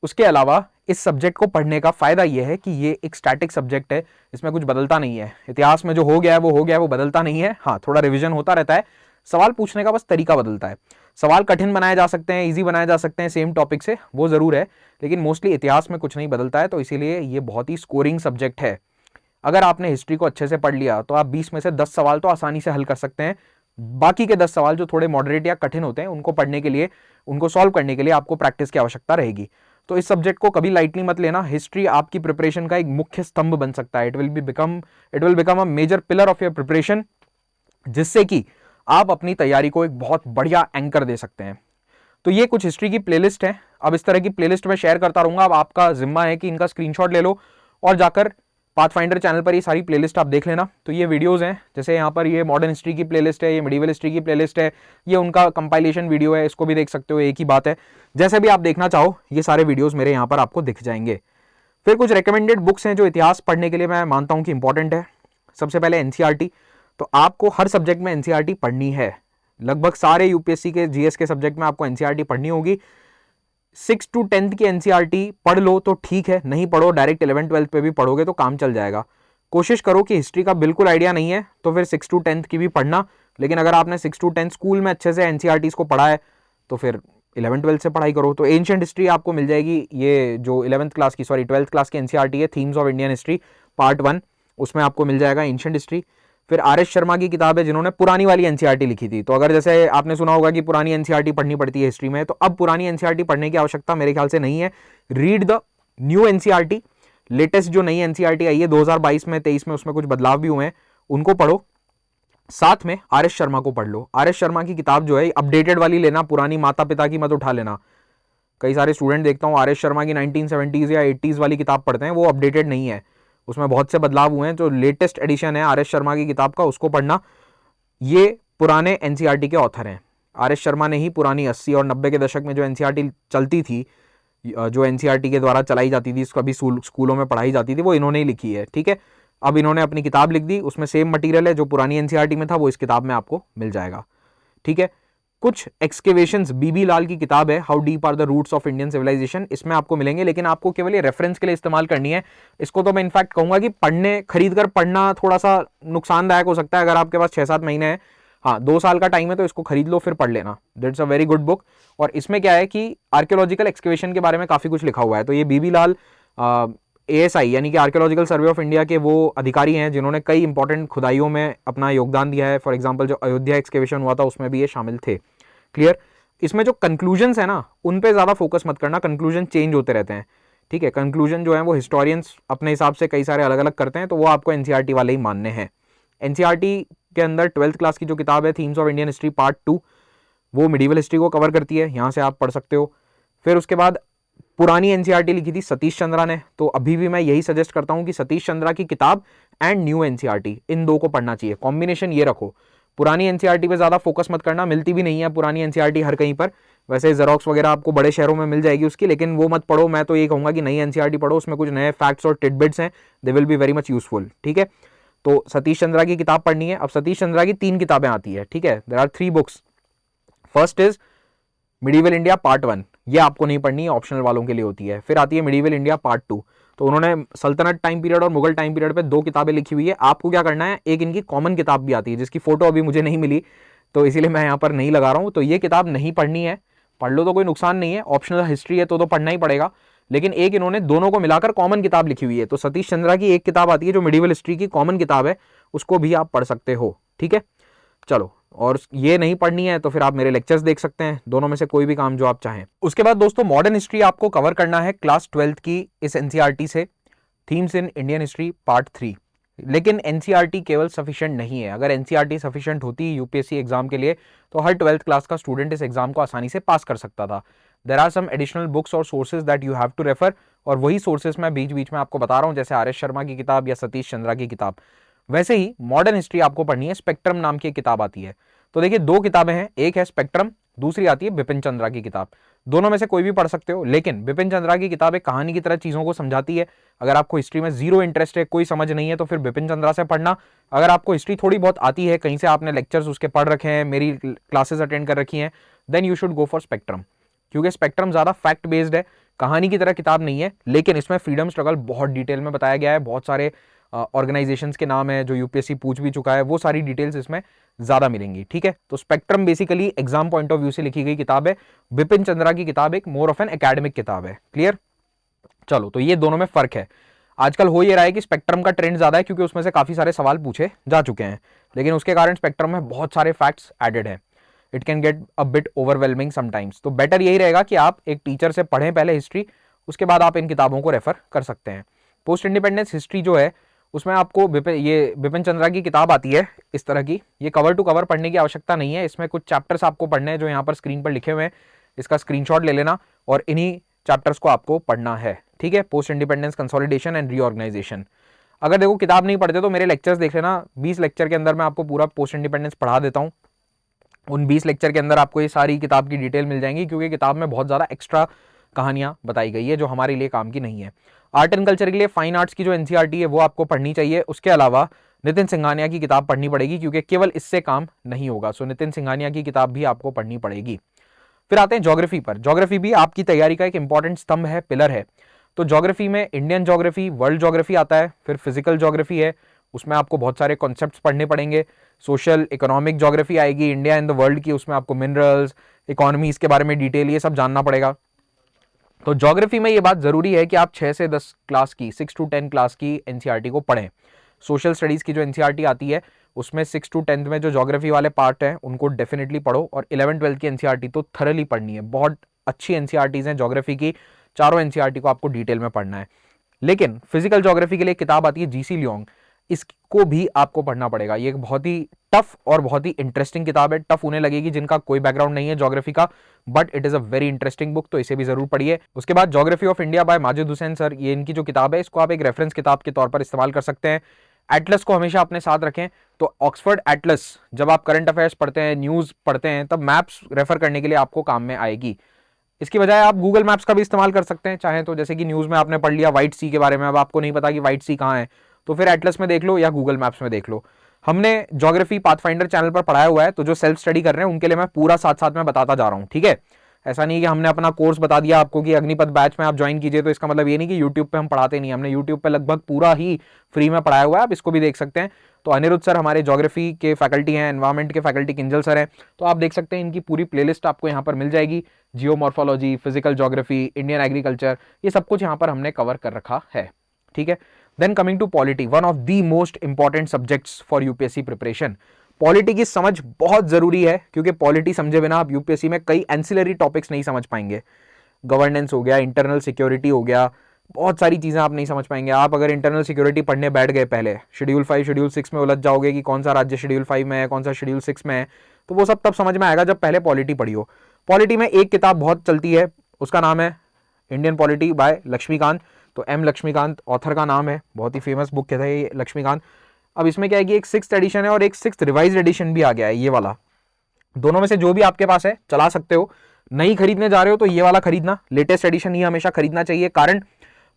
S1: उसके अलावा इस सब्जेक्ट को पढ़ने का फायदा यह है कि ये एक स्टैटिक सब्जेक्ट है, इसमें कुछ बदलता नहीं है। इतिहास में जो हो गया है वो हो गया है, वो बदलता नहीं है। हाँ, थोड़ा रिवीजन होता रहता है, सवाल पूछने का बस तरीका बदलता है। सवाल कठिन बनाए जा सकते हैं, इजी बनाए जा सकते हैं सेम टॉपिक से, वो जरूर है, लेकिन मोस्टली इतिहास में कुछ नहीं बदलता है। तो इसीलिए ये बहुत ही स्कोरिंग सब्जेक्ट है। अगर आपने हिस्ट्री को अच्छे से पढ़ लिया तो आप 20 में से 10 सवाल तो आसानी से हल कर सकते हैं। बाकी के 10 सवाल जो थोड़े मॉडरेट या कठिन होते हैं उनको पढ़ने के लिए, उनको सॉल्व करने के लिए आपको प्रैक्टिस की आवश्यकता रहेगी। तो इस सब्जेक्ट को कभी लाइटली मत लेना। हिस्ट्री आपकी प्रिपरेशन का एक मुख्य स्तंभ बन सकता है। It will become a major pillar of your preparation, जिससे कि आप अपनी तैयारी को एक बहुत बढ़िया एंकर दे सकते हैं। तो ये कुछ हिस्ट्री की प्लेलिस्ट है। अब इस तरह की प्लेलिस्ट में शेयर करता रहूंगा। अब आपका जिम्मा है कि इनका स्क्रीनशॉट ले लो और जाकर पाथफाइंडर चैनल पर ये सारी प्लेलिस्ट आप देख लेना। तो ये वीडियोस हैं, जैसे यहाँ पर ये मॉडर्न हिस्ट्री की प्लेलिस्ट है, ये मिडीवल हिस्ट्री की प्लेलिस्ट है, ये उनका कंपाइलेशन वीडियो है, इसको भी देख सकते हो, एक ही बात है। जैसे भी आप देखना चाहो ये सारे वीडियोस मेरे यहाँ पर आपको दिख जाएंगे। फिर कुछ रिकमेंडेड बुक्स हैं जो इतिहास पढ़ने के लिए मैं मानता हूँ कि इंपॉर्टेंट है। सबसे पहले एनसीईआरटी। तो आपको हर सब्जेक्ट में एनसीईआरटी पढ़नी है। लगभग सारे यूपीएससी के जीएस के सब्जेक्ट में आपको एनसीईआरटी पढ़नी होगी। 6 to 10th की एनसीईआरटी पढ़ लो तो ठीक है, नहीं पढ़ो डायरेक्ट 11th 12th पे भी पढ़ोगे तो काम चल जाएगा। कोशिश करो कि हिस्ट्री का बिल्कुल आइडिया नहीं है तो फिर 6 to 10th की भी पढ़ना, लेकिन अगर आपने 6 to 10th स्कूल में अच्छे से एनसीईआरटी को पढ़ा है तो फिर 11th 12th से पढ़ाई करो। तो एंशिएंट हिस्ट्री आपको मिल जाएगी, ये जो 12th क्लास की एनसीईआरटी है, themes of Indian history part 1, उसमें आपको मिल जाएगा एंशिएंट हिस्ट्री। फिर आर.एस. शर्मा की किताब है जिन्होंने पुरानी वाली एनसीईआरटी लिखी थी। तो अगर जैसे आपने सुना होगा कि पुरानी एनसीईआरटी पढ़नी पड़ती है हिस्ट्री में, तो अब पुरानी एनसीईआरटी पढ़ने की आवश्यकता मेरे ख्याल से नहीं है। Read the new NCERT, latest जो नई एनसीईआरटी आई है 2022 में 23 में, उसमें कुछ बदलाव भी हुए हैं, उनको पढ़ो। साथ में आर.एस. शर्मा को पढ़ लो। आर.एस. शर्मा की किताब जो है अपडेटेड वाली लेना, पुरानी माता पिता की मत उठा लेना। कई सारे स्टूडेंट देखता हूँ आर.एस. शर्मा की 1970s या 80s वाली किताब पढ़ते हैं, वो अपडेटेड नहीं है, उसमें बहुत से बदलाव हुए हैं। जो लेटेस्ट एडिशन है आर.एस. शर्मा की किताब का, उसको पढ़ना। ये पुराने एनसीईआरटी के ऑथर हैं। आर.एस. शर्मा ने ही पुरानी 80 और 90 के दशक में जो एनसीईआरटी चलती थी, जो एनसीईआरटी के द्वारा चलाई जाती थी, कभी स्कूलों में पढ़ाई जाती थी, वो इन्होंने ही लिखी है। ठीक है, अब इन्होंने अपनी किताब लिख दी, उसमें सेम मटेरियल है जो पुरानी एनसीईआरटी में था, वो इस किताब में आपको मिल जाएगा। ठीक है, कुछ एक्सकेवेशंस बीबी लाल की किताब है, how deep are the roots of Indian civilisation, इसमें आपको मिलेंगे, लेकिन आपको केवल ये रेफरेंस के लिए इस्तेमाल करनी है। इसको तो मैं इनफैक्ट कहूंगा कि खरीद कर पढ़ना थोड़ा सा नुकसानदायक हो सकता है अगर आपके पास 6-7 महीने हैं। हाँ, 2 साल का टाइम है तो इसको खरीद लो, फिर पढ़ लेना। That's a very good book. और इसमें क्या है कि आर्कियोलॉजिकल एक्सकेवेशन के बारे में काफी कुछ लिखा हुआ है। तो ये बीबी लाल ASI यानी कि आर्कियोलॉजिकल सर्वे ऑफ इंडिया के वो अधिकारी हैं जिन्होंने कई इंपॉर्टेंट खुदाइयों में अपना योगदान दिया है। फॉर एग्जाम्पल जो अयोध्या एक्सकेवेशन हुआ था उसमें भी ये शामिल थे। क्लियर। इसमें जो कंक्लूजन्स है ना, उन पे ज्यादा फोकस मत करना, कंक्लूजन चेंज होते रहते हैं। ठीक है, कंक्लूजन जो है वो हिस्टोरियंस अपने हिसाब से कई सारे अलग अलग करते हैं, तो वो आपको एनसीईआरटी वाले ही मानने हैं। एनसीईआरटी के अंदर 12th क्लास की जो किताब है themes of Indian history part 2, वो मिडीवल हिस्ट्री को कवर करती है, यहाँ से आप पढ़ सकते हो। फिर उसके बाद पुरानी एनसीईआरटी लिखी थी सतीश चंद्रा ने, तो अभी भी मैं यही सजेस्ट करता हूं कि सतीश चंद्रा की किताब एंड न्यू एनसीईआरटी, इन दो को पढ़ना चाहिए। कॉम्बिनेशन ये रखो। पुरानी एनसीईआरटी पे ज्यादा फोकस मत करना, मिलती भी नहीं है पुरानी एनसीईआरटी हर कहीं पर। वैसे जेरोक्स वगैरह आपको बड़े शहरों में मिल जाएगी उसकी, लेकिन वो मत पढ़ो। मैं तो ये कहूंगा कि नई एनसीईआरटी पढ़ो, उसमें कुछ नए फैक्ट्स और टिडबिट्स हैं, they will be very much useful. ठीक है, तो सतीश चंद्रा की किताब पढ़नी है। अब सतीश चंद्रा की 3 किताबें आती है। ठीक है, there are 3 books. First is medieval India part 1, ये आपको नहीं पढ़नी है, ऑप्शनल वालों के लिए होती है। फिर आती है मिडीवल इंडिया पार्ट 2, तो उन्होंने सल्तनत टाइम पीरियड और मुगल टाइम पीरियड पे 2 किताबें लिखी हुई है। आपको क्या करना है, एक इनकी कॉमन किताब भी आती है जिसकी फोटो अभी मुझे नहीं मिली, तो इसीलिए मैं यहाँ पर नहीं लगा रहा हूँ। तो ये किताब नहीं पढ़नी है, पढ़ लो तो कोई नुकसान नहीं है, ऑप्शनल हिस्ट्री है तो पढ़ना ही पड़ेगा। लेकिन एक इन्होंने दोनों को मिलाकर कॉमन किताब लिखी हुई है, तो सतीश चंद्रा की एक किताब आती है जो मिडीवल हिस्ट्री की कॉमन किताब है, उसको भी आप पढ़ सकते हो। ठीक है, चलो। और ये नहीं पढ़नी है तो फिर आप मेरे लेक्चर्स देख सकते हैं, दोनों में से कोई भी काम जो आप चाहें। उसके बाद दोस्तों मॉडर्न हिस्ट्री आपको कवर करना है क्लास 12th की इस एनसीईआरटी से, themes in Indian history part 3। लेकिन एनसीईआरटी केवल सफिशिएंट नहीं है। अगर एनसीईआरटी सफिशिएंट होती यूपीएससी एग्जाम के लिए तो हर 12th क्लास का स्टूडेंट इस एग्जाम को आसानी से पास कर सकता था। There are some additional books और sources that you have to refer, और वही सोर्सेज मैं बीच बीच में आपको बता रहा हूं, जैसे आर.एस. शर्मा की किताब या सतीश चंद्रा की किताब। वैसे ही मॉडर्न हिस्ट्री आपको पढ़नी है, स्पेक्ट्रम नाम की एक किताब आती है। तो देखिए 2 किताबें हैं, एक है स्पेक्ट्रम, दूसरी आती है बिपिन चंद्रा की किताब। दोनों में से कोई भी पढ़ सकते हो, लेकिन बिपिन चंद्रा की किताब एक कहानी की तरह चीजों को समझाती है। अगर आपको हिस्ट्री में जीरो इंटरेस्ट है, कोई समझ नहीं है, तो फिर बिपिन चंद्रा से पढ़ना। अगर आपको हिस्ट्री थोड़ी बहुत आती है, कहीं से आपने लेक्चर्स उसके पढ़ रखे हैं, मेरी क्लासेस अटेंड कर रखी हैं, then you should go for Spectrum, क्योंकि स्पेक्ट्रम ज्यादा फैक्ट बेस्ड है, कहानी की तरह किताब नहीं है, लेकिन इसमें फ्रीडम स्ट्रगल बहुत डिटेल में बताया गया है। बहुत सारे ऑर्गेनाइजेशंस के नाम है जो यूपीएससी पूछ भी चुका है, वो सारी डिटेल्स इसमें ज्यादा मिलेंगी। ठीक है, तो spectrum basically exam point of view से लिखी गई किताब है। बिपिन चंद्रा की किताब एक मोर ऑफ एन एकेडमिक किताब है। क्लियर। चलो, तो ये दोनों में फर्क है। आजकल हो ये रहा है कि स्पेक्ट्रम का ट्रेंड ज्यादा है क्योंकि उसमें से काफी सारे सवाल पूछे जा चुके हैं, लेकिन उसके कारण स्पेक्ट्रम में बहुत सारे फैक्ट्स एडेड है। It can get a bit overwhelming sometimes. तो बेटर यही रहेगा कि आप एक टीचर से पढ़ें पहले हिस्ट्री, उसके बाद आप इन किताबों को रेफर कर सकते हैं। पोस्ट इंडिपेंडेंस हिस्ट्री जो है उसमें आपको बिपिन चंद्रा की किताब आती है इस तरह की, ये कवर टू कवर पढ़ने की आवश्यकता नहीं है। इसमें कुछ चैप्टर्स आपको पढ़ने हैं जो यहाँ पर स्क्रीन पर लिखे हुए हैं, इसका स्क्रीनशॉट ले लेना और इन्हीं चैप्टर्स को आपको पढ़ना है। ठीक है, post independence, consolidation and reorganisation. अगर देखो किताब नहीं पढ़ते तो मेरे लेक्चर्स देख लेना, 20 लेक्चर के अंदर मैं आपको पूरा पोस्ट इंडिपेंडेंस पढ़ा देता हूँ। उन 20 लेक्चर के अंदर आपको ये सारी किताब की डिटेल मिल जाएंगी, क्योंकि किताब में बहुत ज़्यादा एक्स्ट्रा कहानियां बताई गई है जो हमारे लिए काम की नहीं है। आर्ट एंड कल्चर के लिए फाइन आर्ट्स की जो एनसीईआरटी है वो आपको पढ़नी चाहिए। उसके अलावा नितिन सिंघानिया की किताब पढ़नी पड़ेगी, क्योंकि केवल इससे काम नहीं होगा। सो नितिन सिंघानिया की किताब भी आपको पढ़नी पड़ेगी। फिर आते हैं ज्योग्राफी पर। ज्योग्राफी भी आपकी तैयारी का एक इंपॉर्टेंट स्तंभ है, पिलर है। तो ज्योग्राफी में इंडियन ज्योग्राफी, वर्ल्ड ज्योग्राफी आता है, फिर फिजिकल ज्योग्राफी है, उसमें आपको बहुत सारे कॉन्सेप्ट्स पढ़ने पड़ेंगे। सोशल इकोनॉमिक ज्योग्राफी आएगी, इंडिया एंड द वर्ल्ड की, उसमें आपको मिनरल्स, इकोनॉमी, इसके बारे में डिटेल ये सब जानना पड़ेगा। तो ज्योग्राफी में ये बात जरूरी है कि आप 6 से 10 क्लास की, 6 to 10 क्लास की एनसीईआरटी को पढ़ें। सोशल स्टडीज की जो एनसीईआरटी आती है उसमें 6 to 10 में जो ज्योग्राफी वाले पार्ट हैं उनको डेफिनेटली पढ़ो, और 11-12 की एनसीईआरटी तो थरली पढ़नी है। बहुत अच्छी एनसीईआरटीज हैं ज्योग्राफी की, चारों एनसीईआरटी को आपको डिटेल में पढ़ना है। लेकिन फिजिकल ज्योग्राफी के लिए किताब आती है जीसी लियोंग, इसको भी आपको पढ़ना पड़ेगा। ये एक बहुत ही टफ और बहुत ही इंटरेस्टिंग किताब है। टफ उन्हें लगेगी जिनका कोई बैकग्राउंड नहीं है ज्योग्राफी का, but it is a very interesting book, तो इसे भी जरूर पढ़िए। उसके बाद geography of India by Majid Hussain sir, ये इनकी जो किताब है इसको आप एक रेफरेंस किताब के तौर पर इस्तेमाल कर सकते हैं। एटलस को हमेशा अपने साथ रखें। तो ऑक्सफोर्ड एटलस, जब आप करंट अफेयर्स पढ़ते हैं, न्यूज पढ़ते हैं, तब मैप्स रेफर करने के लिए आपको काम में आएगी। इसकी बजाय आप गूगल मैप्स का भी इस्तेमाल कर सकते हैं चाहें तो। जैसे कि न्यूज में आपने पढ़ लिया व्हाइट सी के बारे में, अब आपको नहीं पता कि व्हाइट सी कहाँ है, तो फिर एटलस में देख लो या गूगल मैप्स में देख लो। हमने ज्योग्राफी पाथफाइंडर चैनल पर पढ़ाया हुआ है, तो जो सेल्फ स्टडी कर रहे हैं उनके लिए मैं पूरा साथ साथ में बताता जा रहा हूँ, ठीक है। ऐसा नहीं कि हमने अपना कोर्स बता दिया आपको कि अग्निपथ बैच में आप ज्वाइन कीजिए, तो इसका मतलब ये नहीं कि यूट्यूब पे हम पढ़ाते नहीं। हमने यूट्यूब पे लगभग पूरा ही फ्री में पढ़ाया हुआ है, आप इसको भी देख सकते हैं। तो अनिरुद्ध सर हमारे ज्योग्राफी के फैकल्टी हैं, एनवायरमेंट के फैकल्टी किंजल सर हैं, तो आप देख सकते हैं इनकी पूरी प्लेलिस्ट आपको यहाँ पर मिल जाएगी। Geomorphology, physical geography, Indian agriculture, ये सब कुछ यहाँ पर हमने कवर कर रखा है, ठीक है। Then coming to polity, one of the most important subjects for UPSC preparation. Polity की समझ बहुत जरूरी है, क्योंकि पॉलिटी समझे बिना आप यूपीएससी में कई एंसिलरी टॉपिक्स नहीं समझ पाएंगे। गवर्नेंस हो गया, इंटरनल सिक्योरिटी हो गया, बहुत सारी चीजें आप नहीं समझ पाएंगे। आप अगर इंटरनल सिक्योरिटी पढ़ने बैठ गए पहले, शेड्यूल 5 शेड्यूल 6 में उलझ जाओगे कि कौन सा राज्य शेड्यूल 5 में है, कौन सा शेड्यूल 6 में है, तो वो सब तब समझ में आएगा जब पहले पॉलिटी पढ़ी हो। पॉलिटी में एक किताब बहुत चलती है, उसका नाम है इंडियन पॉलिटी बाय लक्ष्मीकांत। तो एम लक्ष्मीकांत ऑथर का नाम है, बहुत ही फेमस बुक है ये लक्ष्मीकांत। अब इसमें क्या है कि एक 6th एडिशन है और एक 6th रिवाइज्ड एडिशन भी आ गया है, ये वाला। दोनों में से जो भी आपके पास है चला सकते हो। नहीं खरीदने जा रहे हो तो ये वाला खरीदना, लेटेस्ट एडिशन ही हमेशा खरीदना चाहिए। कारण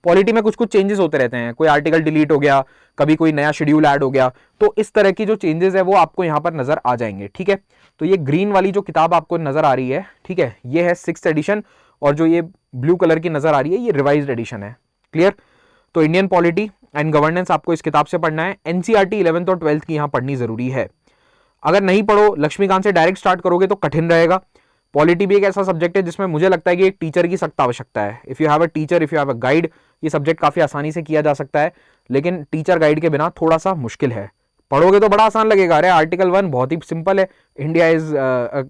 S1: पॉलिटी में कुछ कुछ चेंजेस होते रहते हैं, कोई आर्टिकल डिलीट हो गया, कभी कोई नया शेड्यूल ऐड हो गया, तो इस तरह की जो चेंजेस है वो आपको यहाँ पर नजर आ जाएंगे, ठीक है। तो ये ग्रीन वाली जो किताब आपको नजर आ रही है, ठीक है, ये है 6th एडिशन, और जो ये ब्लू कलर की नजर आ रही है ये रिवाइज्ड एडिशन है, क्लियर। तो इंडियन पॉलिटी एंड गवर्नेंस आपको इस किताब से पढ़ना है। एनसीईआरटी 11th और 12th की यहाँ पढ़नी जरूरी है। अगर नहीं पढ़ो, लक्ष्मीकांत से डायरेक्ट स्टार्ट करोगे तो कठिन रहेगा। पॉलिटी भी एक ऐसा सब्जेक्ट है जिसमें मुझे लगता है कि एक टीचर की सख्त आवश्यकता है। If you have a teacher, if you have a guide, ये सब्जेक्ट काफी आसानी से किया जा सकता है, लेकिन टीचर गाइड के बिना थोड़ा सा मुश्किल है। पढ़ोगे तो बड़ा आसान लगेगा, अरे आर्टिकल 1 बहुत ही सिंपल है, India is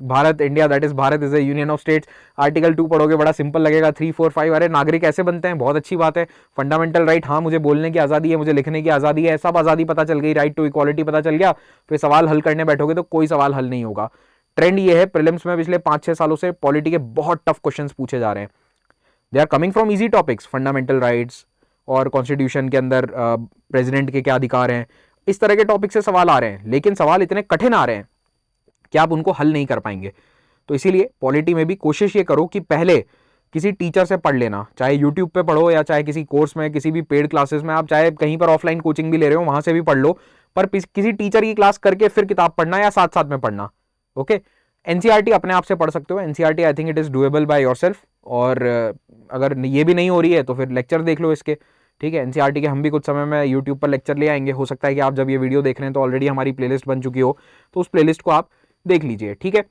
S1: Bharat, India that is Bharat is a union of states. Article 2 पढ़ोगे बड़ा सिंपल लगेगा, 3, 4, 5, अरे नागरिक ऐसे बनते हैं, बहुत अच्छी बात है। फंडामेंटल राइट, हाँ मुझे बोलने की आज़ादी है, मुझे लिखने की आज़ादी है, सब आज़ादी पता चल गई, राइट टू इक्वालिटी पता चल गया, फिर सवाल हल करने बैठोगे तो कोई सवाल हल नहीं होगा। ट्रेंड ये है प्रीलिम्स में पिछले 5-6 सालों से पॉलिटी के बहुत टफ क्वेश्चंस पूछे जा रहे हैं। They are coming from easy topics, fundamental rights और कॉन्स्टिट्यूशन के अंदर प्रेसिडेंट के क्या अधिकार हैं, इस तरह के टॉपिक से सवाल आ रहे हैं, लेकिन सवाल इतने कठिन आ रहे हैं कि आप उनको हल नहीं कर पाएंगे। तो इसीलिए पॉलिटी में भी कोशिश ये करो कि पहले किसी टीचर से पढ़ लेना, चाहे यूट्यूब पे पढ़ो या चाहे किसी कोर्स में, किसी भी पेड क्लासेस में, आप चाहे कहीं पर ऑफलाइन कोचिंग भी ले रहे हो वहां से भी पढ़ लो, पर किसी टीचर की क्लास करके फिर किताब पढ़ना या साथ साथ में पढ़ना, ओके। एनसीईआरटी अपने आप से पढ़ सकते हो, NCERT I think it is doable by yourself. और अगर ये भी नहीं हो रही है तो फिर लेक्चर देख लो इसके, ठीक है। एनसीईआरटी के हम भी कुछ समय में यूट्यूब पर लेक्चर ले आएंगे, हो सकता है कि आप जब ये वीडियो देख रहे हैं तो ऑलरेडी हमारी प्लेलिस्ट बन चुकी हो, तो उस प्लेलिस्ट को आप देख लीजिए, ठीक है।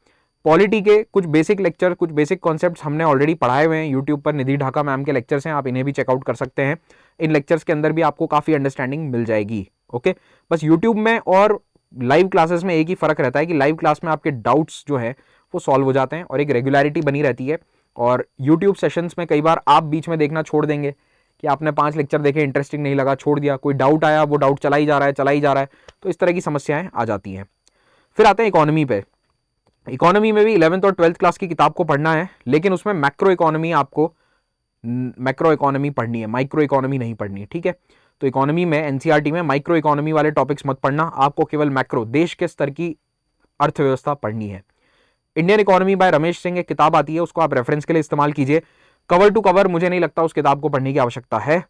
S1: पॉलिटी के कुछ बेसिक लेक्चर, कुछ बेसिक कॉन्सेप्ट्स हमने ऑलरेडी पढ़ाए हुए हैं यूट्यूब पर, निधि ढाका मैम के लेक्चर्स हैं, आप इन्हें भी चेकआउट कर सकते हैं। इन लेक्चर्स के अंदर भी आपको काफ़ी अंडरस्टैंडिंग मिल जाएगी, ओके। बस यूट्यूब में और लाइव क्लासेस में एक ही फर्क रहता है कि लाइव क्लास में आपके डाउट्स जो है वो सॉल्व हो जाते हैं और एक रेगुलरिटी बनी रहती है। और यूट्यूब सेशंस में कई बार आप बीच में देखना छोड़ देंगे कि आपने 5 लेक्चर देखे, इंटरेस्टिंग नहीं लगा, छोड़ दिया, कोई डाउट आया, वो डाउट चला ही जा रहा है, तो इस तरह की समस्याएं आ जाती हैं। फिर आते हैं इकोनॉमी पे। इकोनॉमी में भी 11th और 12th क्लास की किताब को पढ़ना है, लेकिन उसमें मैक्रो इकोनॉमी आपको मैक्रो इकोनॉमी पढ़नी है, माइक्रो इकोनॉमी नहीं पढ़नी है, ठीक है। तो इकोनॉमी में एनसीईआरटी में माइक्रो इकोनॉमी वाले टॉपिक्स मत पढ़ना, आपको केवल मैक्रो, देश के स्तर की अर्थव्यवस्था पढ़नी है। Indian economy bye Ramesh Singh एक किताब आती है, उसको आप रेफरेंस के लिए इस्तेमाल कीजिए। कवर टू कवर मुझे नहीं लगता उस किताब को पढ़ने की आवश्यकता है,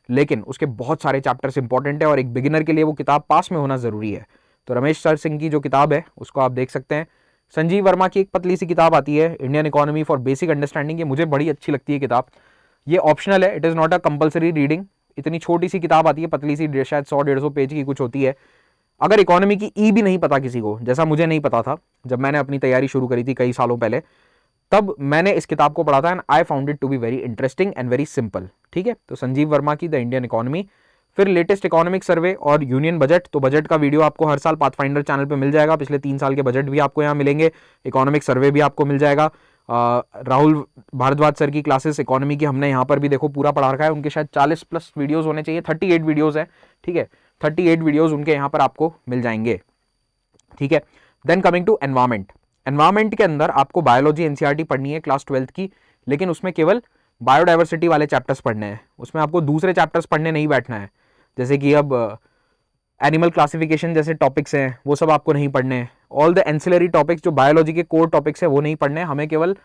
S1: लेकिन उसके बहुत सारे चैप्टर्स इंपॉर्टेंट है और एक बिगिनर के लिए वो किताब पास में होना ज़रूरी है। तो रमेश सर सिंह की जो किताब है उसको आप देख सकते हैं। संजीव वर्मा की एक पतली सी किताब आती है, Indian economy for basic understanding, ये मुझे बड़ी अच्छी लगती है किताब। ये ऑप्शनल है, it is not a compulsory reading. इतनी छोटी सी किताब आती है, पतली सी, शायद 100-150 पेज की कुछ होती है। अगर इकोनॉमी की ई भी नहीं पता किसी को, जैसा मुझे नहीं पता था जब मैंने अपनी तैयारी शुरू करी थी कई सालों पहले, तब मैंने इस किताब को पढ़ा था and I found it to be very interesting and very simple. ठीक है, तो संजीव वर्मा की द इंडियन इकोनॉमी। फिर लेटेस्ट इकोनॉमिक सर्वे और यूनियन बजट, तो बजट का वीडियो आपको हर साल पाथफाइंडर चैनल पे मिल जाएगा, पिछले 3 साल के बजट भी आपको यहाँ मिलेंगे, इकोनॉमिक सर्वे भी आपको मिल जाएगा। राहुल भारद्वाज सर की क्लासेस इकोनॉमी की हमने यहाँ पर भी देखो पूरा पढ़ा रखा है, उनके शायद 40+ वीडियोज होने चाहिए, 38 वीडियोज है। ठीक है, 38 वीडियोज उनके यहाँ पर आपको मिल जाएंगे। ठीक है, then coming to environment. Environment के अंदर आपको बायोलॉजी एनसीईआरटी पढ़नी है क्लास 12th की, लेकिन उसमें केवल बायोडाइवर्सिटी वाले चैप्टर्स पढ़ने हैं, उसमें आपको दूसरे चैप्टर्स पढ़ने नहीं बैठना है। जैसे कि अब एनिमल क्लासिफिकेशन जैसे टॉपिक्स हैं वो सब आपको नहीं पढ़ने हैं। ऑल द एंसिलरी टॉपिक्स जो बायोलॉजी के कोर टॉपिक्स हैं वो नहीं पढ़ने हैं, हमें केवल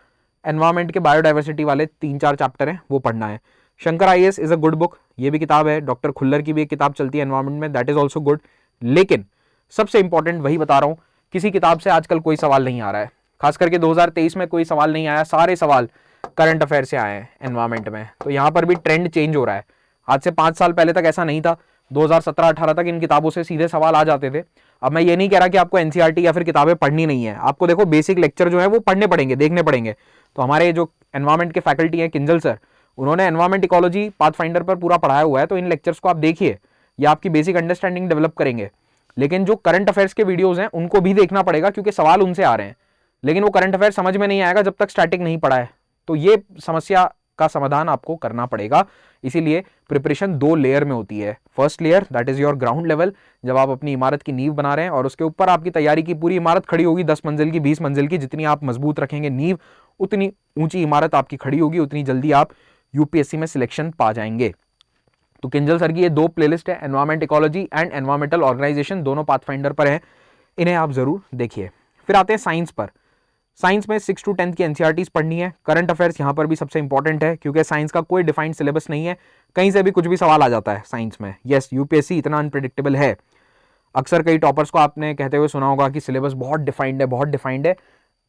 S1: एनवायरमेंट के बायोडाइवर्सिटी वाले 3-4 चैप्टर हैं वो पढ़ना है। Shankar IAS is a good book, ये भी किताब है। डॉक्टर खुल्लर की भी एक किताब चलती है एनवायरमेंट में, दैट इज ऑल्सो गुड। लेकिन सबसे इंपॉर्टेंट वही बता रहा हूं, किसी किताब से आजकल कोई सवाल नहीं आ रहा है, खास करके 2023 में कोई सवाल नहीं आया, सारे सवाल करंट अफेयर से आए हैं एनवायरमेंट में। तो यहाँ पर भी ट्रेंड चेंज हो रहा है, आज से 5 साल पहले तक ऐसा नहीं था, 2017-18 तक इन किताबों से सीधे सवाल आ जाते थे। अब मैं ये नहीं कह रहा कि आपको एनसीईआरटी या फिर किताबें पढ़नी नहीं है, आपको देखो बेसिक लेक्चर जो है वो पढ़ने पड़ेंगे, देखने पड़ेंगे। तो हमारे जो एनवायरमेंट के फैकल्टी हैं किंजल सर, उन्होंने एनवायरमेंट इकोलॉजी पाथफाइंडर पर पूरा पढ़ाया हुआ है, तो इन लेक्चर्स को आप देखिए, ये आपकी बेसिक अंडरस्टैंडिंग डेवलप करेंगे। लेकिन जो करंट अफेयर्स के वीडियोस हैं उनको भी देखना पड़ेगा, क्योंकि सवाल उनसे आ रहे हैं, लेकिन वो करंट अफेयर समझ में नहीं आएगा जब तक स्टैटिक नहीं पढ़ा है। तो ये समस्या का समाधान आपको करना पड़ेगा। इसीलिए प्रिपरेशन 2 लेयर में होती है। First layer that is your ground level, जब आप अपनी इमारत की नींव बना रहे हैं और उसके ऊपर आपकी तैयारी की पूरी इमारत खड़ी होगी, 10 मंजिल की, 20 मंजिल की, जितनी आप मजबूत रखेंगे नींव, उतनी ऊंची इमारत आपकी खड़ी होगी, उतनी जल्दी आप यूपीएससी में सिलेक्शन पा जाएंगे। तो किंजल सर की ये 2 प्लेलिस्ट है, environment ecology and environmental organisation, दोनों पाथफाइंडर पर है, इन्हें आप जरूर देखिए। फिर आते हैं साइंस पर। साइंस में 6 to 10 की एनसीईआरटीज पढ़नी है। करंट अफेयर्स यहाँ पर भी सबसे इंपॉर्टेंट है, क्योंकि साइंस का कोई डिफाइंड सिलेबस नहीं है, कहीं से भी कुछ भी सवाल आ जाता है साइंस में। यस, यूपीएससी इतना अनप्रेडिक्टेबल है। अक्सर कई टॉपर्स को आपने कहते हुए सुना होगा कि सिलेबस बहुत डिफाइंड है, बहुत डिफाइंड है।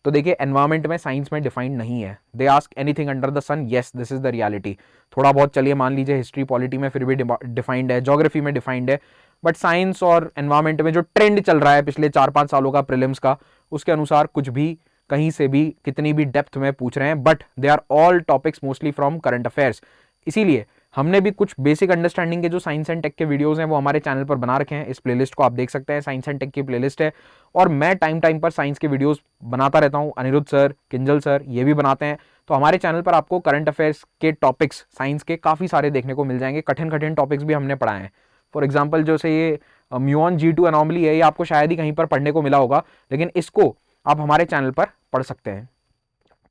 S1: तो देखिए, एनवायरमेंट में, साइंस में डिफाइंड नहीं है। They ask anything under the sun, yes this is the reality. थोड़ा बहुत चलिए मान लीजिए हिस्ट्री पॉलिटी में फिर भी डिफाइंड है, ज्योग्राफी में डिफाइंड है, बट साइंस और एनवायरमेंट में जो ट्रेंड चल रहा है पिछले 4-5 सालों का प्रीलिम्स का, उसके अनुसार कुछ भी कहीं से भी कितनी भी डेप्थ में पूछ रहे हैं, but they are all topics mostly from current affairs. इसीलिए हमने भी कुछ बेसिक अंडरस्टैंडिंग के जो साइंस एंड टेक के वीडियोस हैं वो हमारे चैनल पर बना रखे हैं। इस प्लेलिस्ट को आप देख सकते हैं, साइंस एंड टेक की प्लेलिस्ट है, और मैं टाइम टाइम पर साइंस के वीडियोस बनाता रहता हूं। अनिरुद्ध सर, किंजल सर ये भी बनाते हैं। तो हमारे चैनल पर आपको करंट अफेयर्स के टॉपिक्स साइंस के काफ़ी सारे देखने को मिल जाएंगे। कठिन कठिन टॉपिक्स भी हमने पढ़ाए हैं। फॉर एग्जाम्पल जैसे ये म्यूऑन G2 एनॉमली है, ये आपको शायद ही कहीं पर पढ़ने को मिला होगा, लेकिन इसको आप हमारे चैनल पर पढ़ सकते हैं।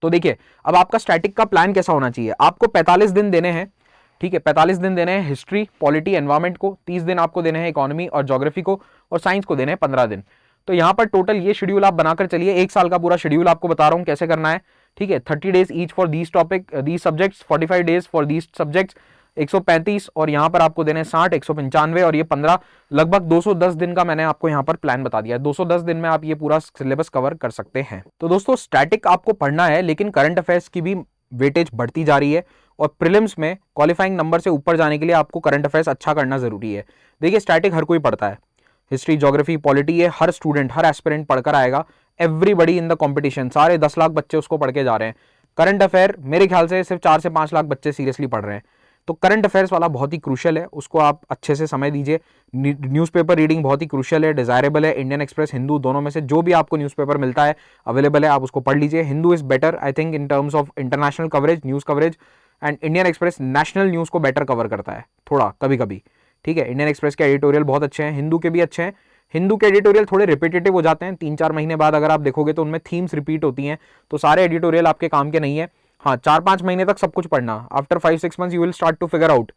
S1: तो देखिए, अब आपका स्टैटिक का प्लान कैसा होना चाहिए। आपको 45 दिन देने हैं, ठीक है, 45 दिन देने हैं हिस्ट्री, पॉलिटी, एनवायरमेंट को, 30 दिन आपको देने हैं इकोनॉमी और ज्योग्राफी को, और साइंस को देने हैं 15 दिन। तो यहाँ पर टोटल ये शेड्यूल आप बनाकर चलिए, 1 साल का पूरा शेड्यूल आपको बता रहा हूँ कैसे करना है। ठीक है, 30 days each for these topic, these subjects, 45 days for these subjects, 135, और यहाँ पर आपको देने 60, 195 और ये 15, लगभग 210 दिन का मैंने आपको यहाँ पर प्लान बता दिया है। 210 दिन में आप ये पूरा सिलेबस कवर कर सकते हैं। तो दोस्तों, स्टैटिक आपको पढ़ना है, लेकिन करंट अफेयर्स की भी वेटेज बढ़ती जा रही है, और प्रीलिम्स में क्वालिफाइंग नंबर से ऊपर जाने के लिए आपको करंट अफेयर्स अच्छा करना जरूरी है। देखिए, स्टैटिक हर कोई पढ़ता है, हिस्ट्री, ज्योग्राफी, पॉलिटी, ये हर स्टूडेंट, हर एस्पिरेंट पढ़कर आएगा। एवरीबडी इन द कॉम्पिटिशन, सारे 10 लाख बच्चे उसको पढ़ के जा रहे हैं। करंट अफेयर मेरे ख्याल से सिर्फ 4 से 5 लाख बच्चे सीरियसली पढ़ रहे हैं। तो करंट अफेयर्स वाला बहुत ही क्रूशियल है, उसको आप अच्छे से समय दीजिए। न्यूज़पेपर रीडिंग बहुत ही क्रूशियल है, डिजायरेबल है। इंडियन एक्सप्रेस, हिंदू, दोनों में से जो भी आपको न्यूज़पेपर मिलता है, अवेलेबल है, आप उसको पढ़ लीजिए। Hindu is better I think in terms of international coverage, news coverage, and Indian express national news को बेटर कवर करता है थोड़ा कभी कभी। ठीक है, इंडियन एक्सप्रेस के एडिटोरियल बहुत अच्छे हैं, हिंदू के भी अच्छे हैं। हिंदू के एडिटोरियल थोड़े रिपीटेटिव हो जाते हैं, 3-4 महीने बाद अगर आप देखोगे तो उनमें थीम्स रिपीट होती हैं, तो सारे एडिटोरियल आपके काम के नहीं है। हाँ, 4-5 महीने तक सब कुछ पढ़ना, after 5-6 months you will start to figure out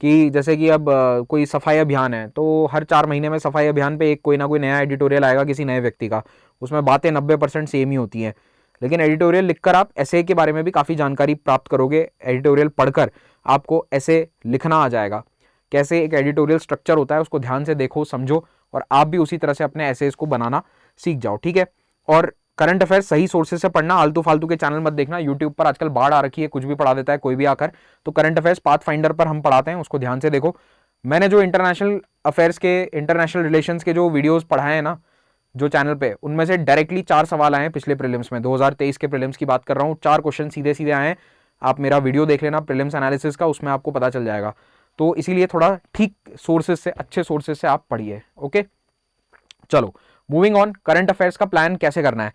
S1: कि जैसे कि अब कोई सफाई अभियान है, तो हर 4 महीने में सफाई अभियान पे एक कोई ना कोई नया एडिटोरियल आएगा किसी नए व्यक्ति का, उसमें बातें 90% सेम ही होती हैं। लेकिन एडिटोरियल लिखकर आप ऐसे के बारे में भी काफ़ी जानकारी प्राप्त करोगे। एडिटोरियल पढ़कर आपको ऐसे लिखना आ जाएगा। कैसे एक एडिटोरियल स्ट्रक्चर होता है उसको ध्यान से देखो, समझो, और आप भी उसी तरह से अपने एसेज को बनाना सीख जाओ, ठीक है। और करंट अफेयर सही सोर्सेज से पढ़ना, आलतू फालतू के चैनल मत देखना। यूट्यूब पर आजकल बाढ़ आ रखी है, कुछ भी पढ़ा देता है कोई भी आकर। तो करंट अफेयर्स पाथ फाइंडर पर हम पढ़ाते हैं, उसको ध्यान से देखो। मैंने जो इंटरनेशनल अफेयर्स के, इंटरनेशनल रिलेशंस के जो वीडियोस पढ़ाए हैं ना जो चैनल पे, उनमें से डायरेक्टली 4 सवाल आए हैं पिछले प्रीलिम्स में। 2023 के प्रीलिम्स की बात कर रहा हूँ, 4 क्वेश्चन सीधे सीधे आए हैं। आप मेरा वीडियो देख लेना प्रीलिम्स एनालिसिस का, उसमें आपको पता चल जाएगा। तो इसीलिए थोड़ा ठीक सोर्सेज से, अच्छे सोर्सेज से आप पढ़िए, ओके। चलो मूविंग ऑन, करंट अफेयर्स का प्लान कैसे करना है।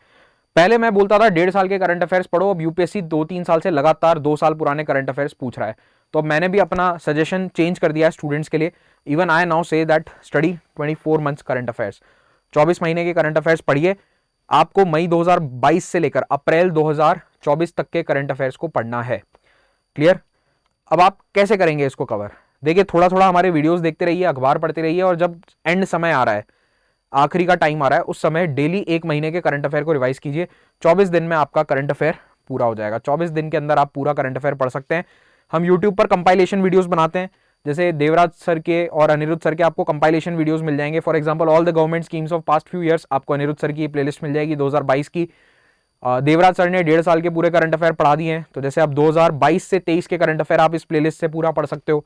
S1: पहले मैं बोलता था 1.5 साल के करंट अफेयर्स पढ़ो, अब यूपीएससी 2-3 साल से लगातार 2 साल पुराने करंट अफेयर्स पूछ रहा है। तो अब मैंने भी अपना सजेशन चेंज कर दिया है स्टूडेंट्स के लिए। Even I now say that study 24 months current affairs, 24 महीने के करंट अफेयर्स पढ़िए। आपको मई 2022 से लेकर अप्रैल 2024 तक के करंट अफेयर्स को पढ़ना है, क्लियर। अब आप कैसे करेंगे इसको कवर, देखिए थोड़ा थोड़ा हमारे वीडियोस देखते रहिए, अखबार पढ़ते रहिए, और जब एंड समय आ रहा है, आखिरी का टाइम आ रहा है, उस समय डेली 1 महीने के करंट अफेयर को रिवाइज कीजिए। 24 दिन में आपका करंट अफेयर पूरा हो जाएगा। 24 दिन के अंदर आप पूरा करंट अफेयर पढ़ सकते हैं। हम यूट्यूब पर कंपाइलेशन वीडियोस बनाते हैं, जैसे देवराज सर के और अनिरुद्ध सर के आपको कंपाइलेशन वीडियोस मिल जाएंगे। For example all the government schemes of past few years, आपको अनिरुद्ध सर की प्लेलिस्ट मिल जाएगी 2022 की। देवराज सर ने 1.5 साल के पूरे करंट अफेयर पढ़ा दिए हैं, तो जैसे आप 2022 से 23 के करंट अफेयर आप इस प्लेलिस्ट से पूरा पढ़ सकते हो।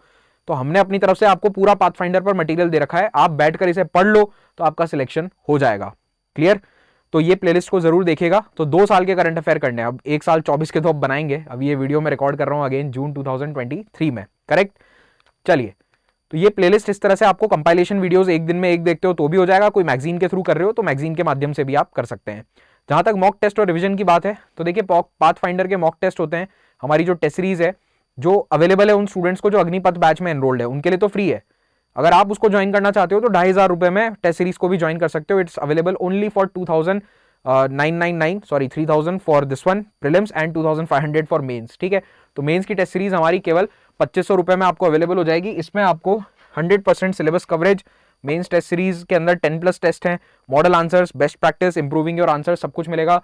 S1: तो हमने अपनी तरफ से आपको पूरा पाथफाइंडर पर मटेरियल दे रखा है, आप बैठकर इसे पढ़ लो तो आपका सिलेक्शन हो जाएगा, क्लियर। तो ये प्लेलिस्ट को जरूर देखिएगा। तो 2 साल के करंट अफेयर करने हैं, अब 1 साल 24 के तो अब बनाएंगे। अब ये वीडियो मैं रिकॉर्ड कर रहा हूं अगेन जून 2023 में, करेक्ट। चलिए, तो ये प्लेलिस्ट इस तरह से आपको कंपाइलेशन वीडियोस एक दिन में एक देखते हो तो भी हो जाएगा, कोई मैगजीन के थ्रू कर रहे हो तो मैगजीन के माध्यम से भी आप कर सकते हैं। जहां तक मॉक टेस्ट और रिवीजन की बात है, तो देखिए पाथ फाइंडर के मॉक टेस्ट होते हैं, हमारी जो टेस्ट सीरीज है जो अवेलेबल है उन स्टूडेंट्स को जो अग्निपथ बैच में एनरोल्ड है उनके लिए तो फ्री है। अगर आप उसको ज्वाइन करना चाहते हो तो 2,500 रुपए में टेस्ट सीरीज को भी ज्वाइन कर सकते हो। It's available only for 2,999, sorry 3,000 for this one prelims and 2,500 for mains, ठीक है। तो मेंस की टेस्ट सीरीज हमारी केवल 2,500 रुपए में आपको अवेलेबल हो जाएगी। इसमें आपको 100% syllabus coverage, mains test series के अंदर 10+ टेस्ट हैं, model answers, best practice, improving your answer, सब कुछ मिलेगा।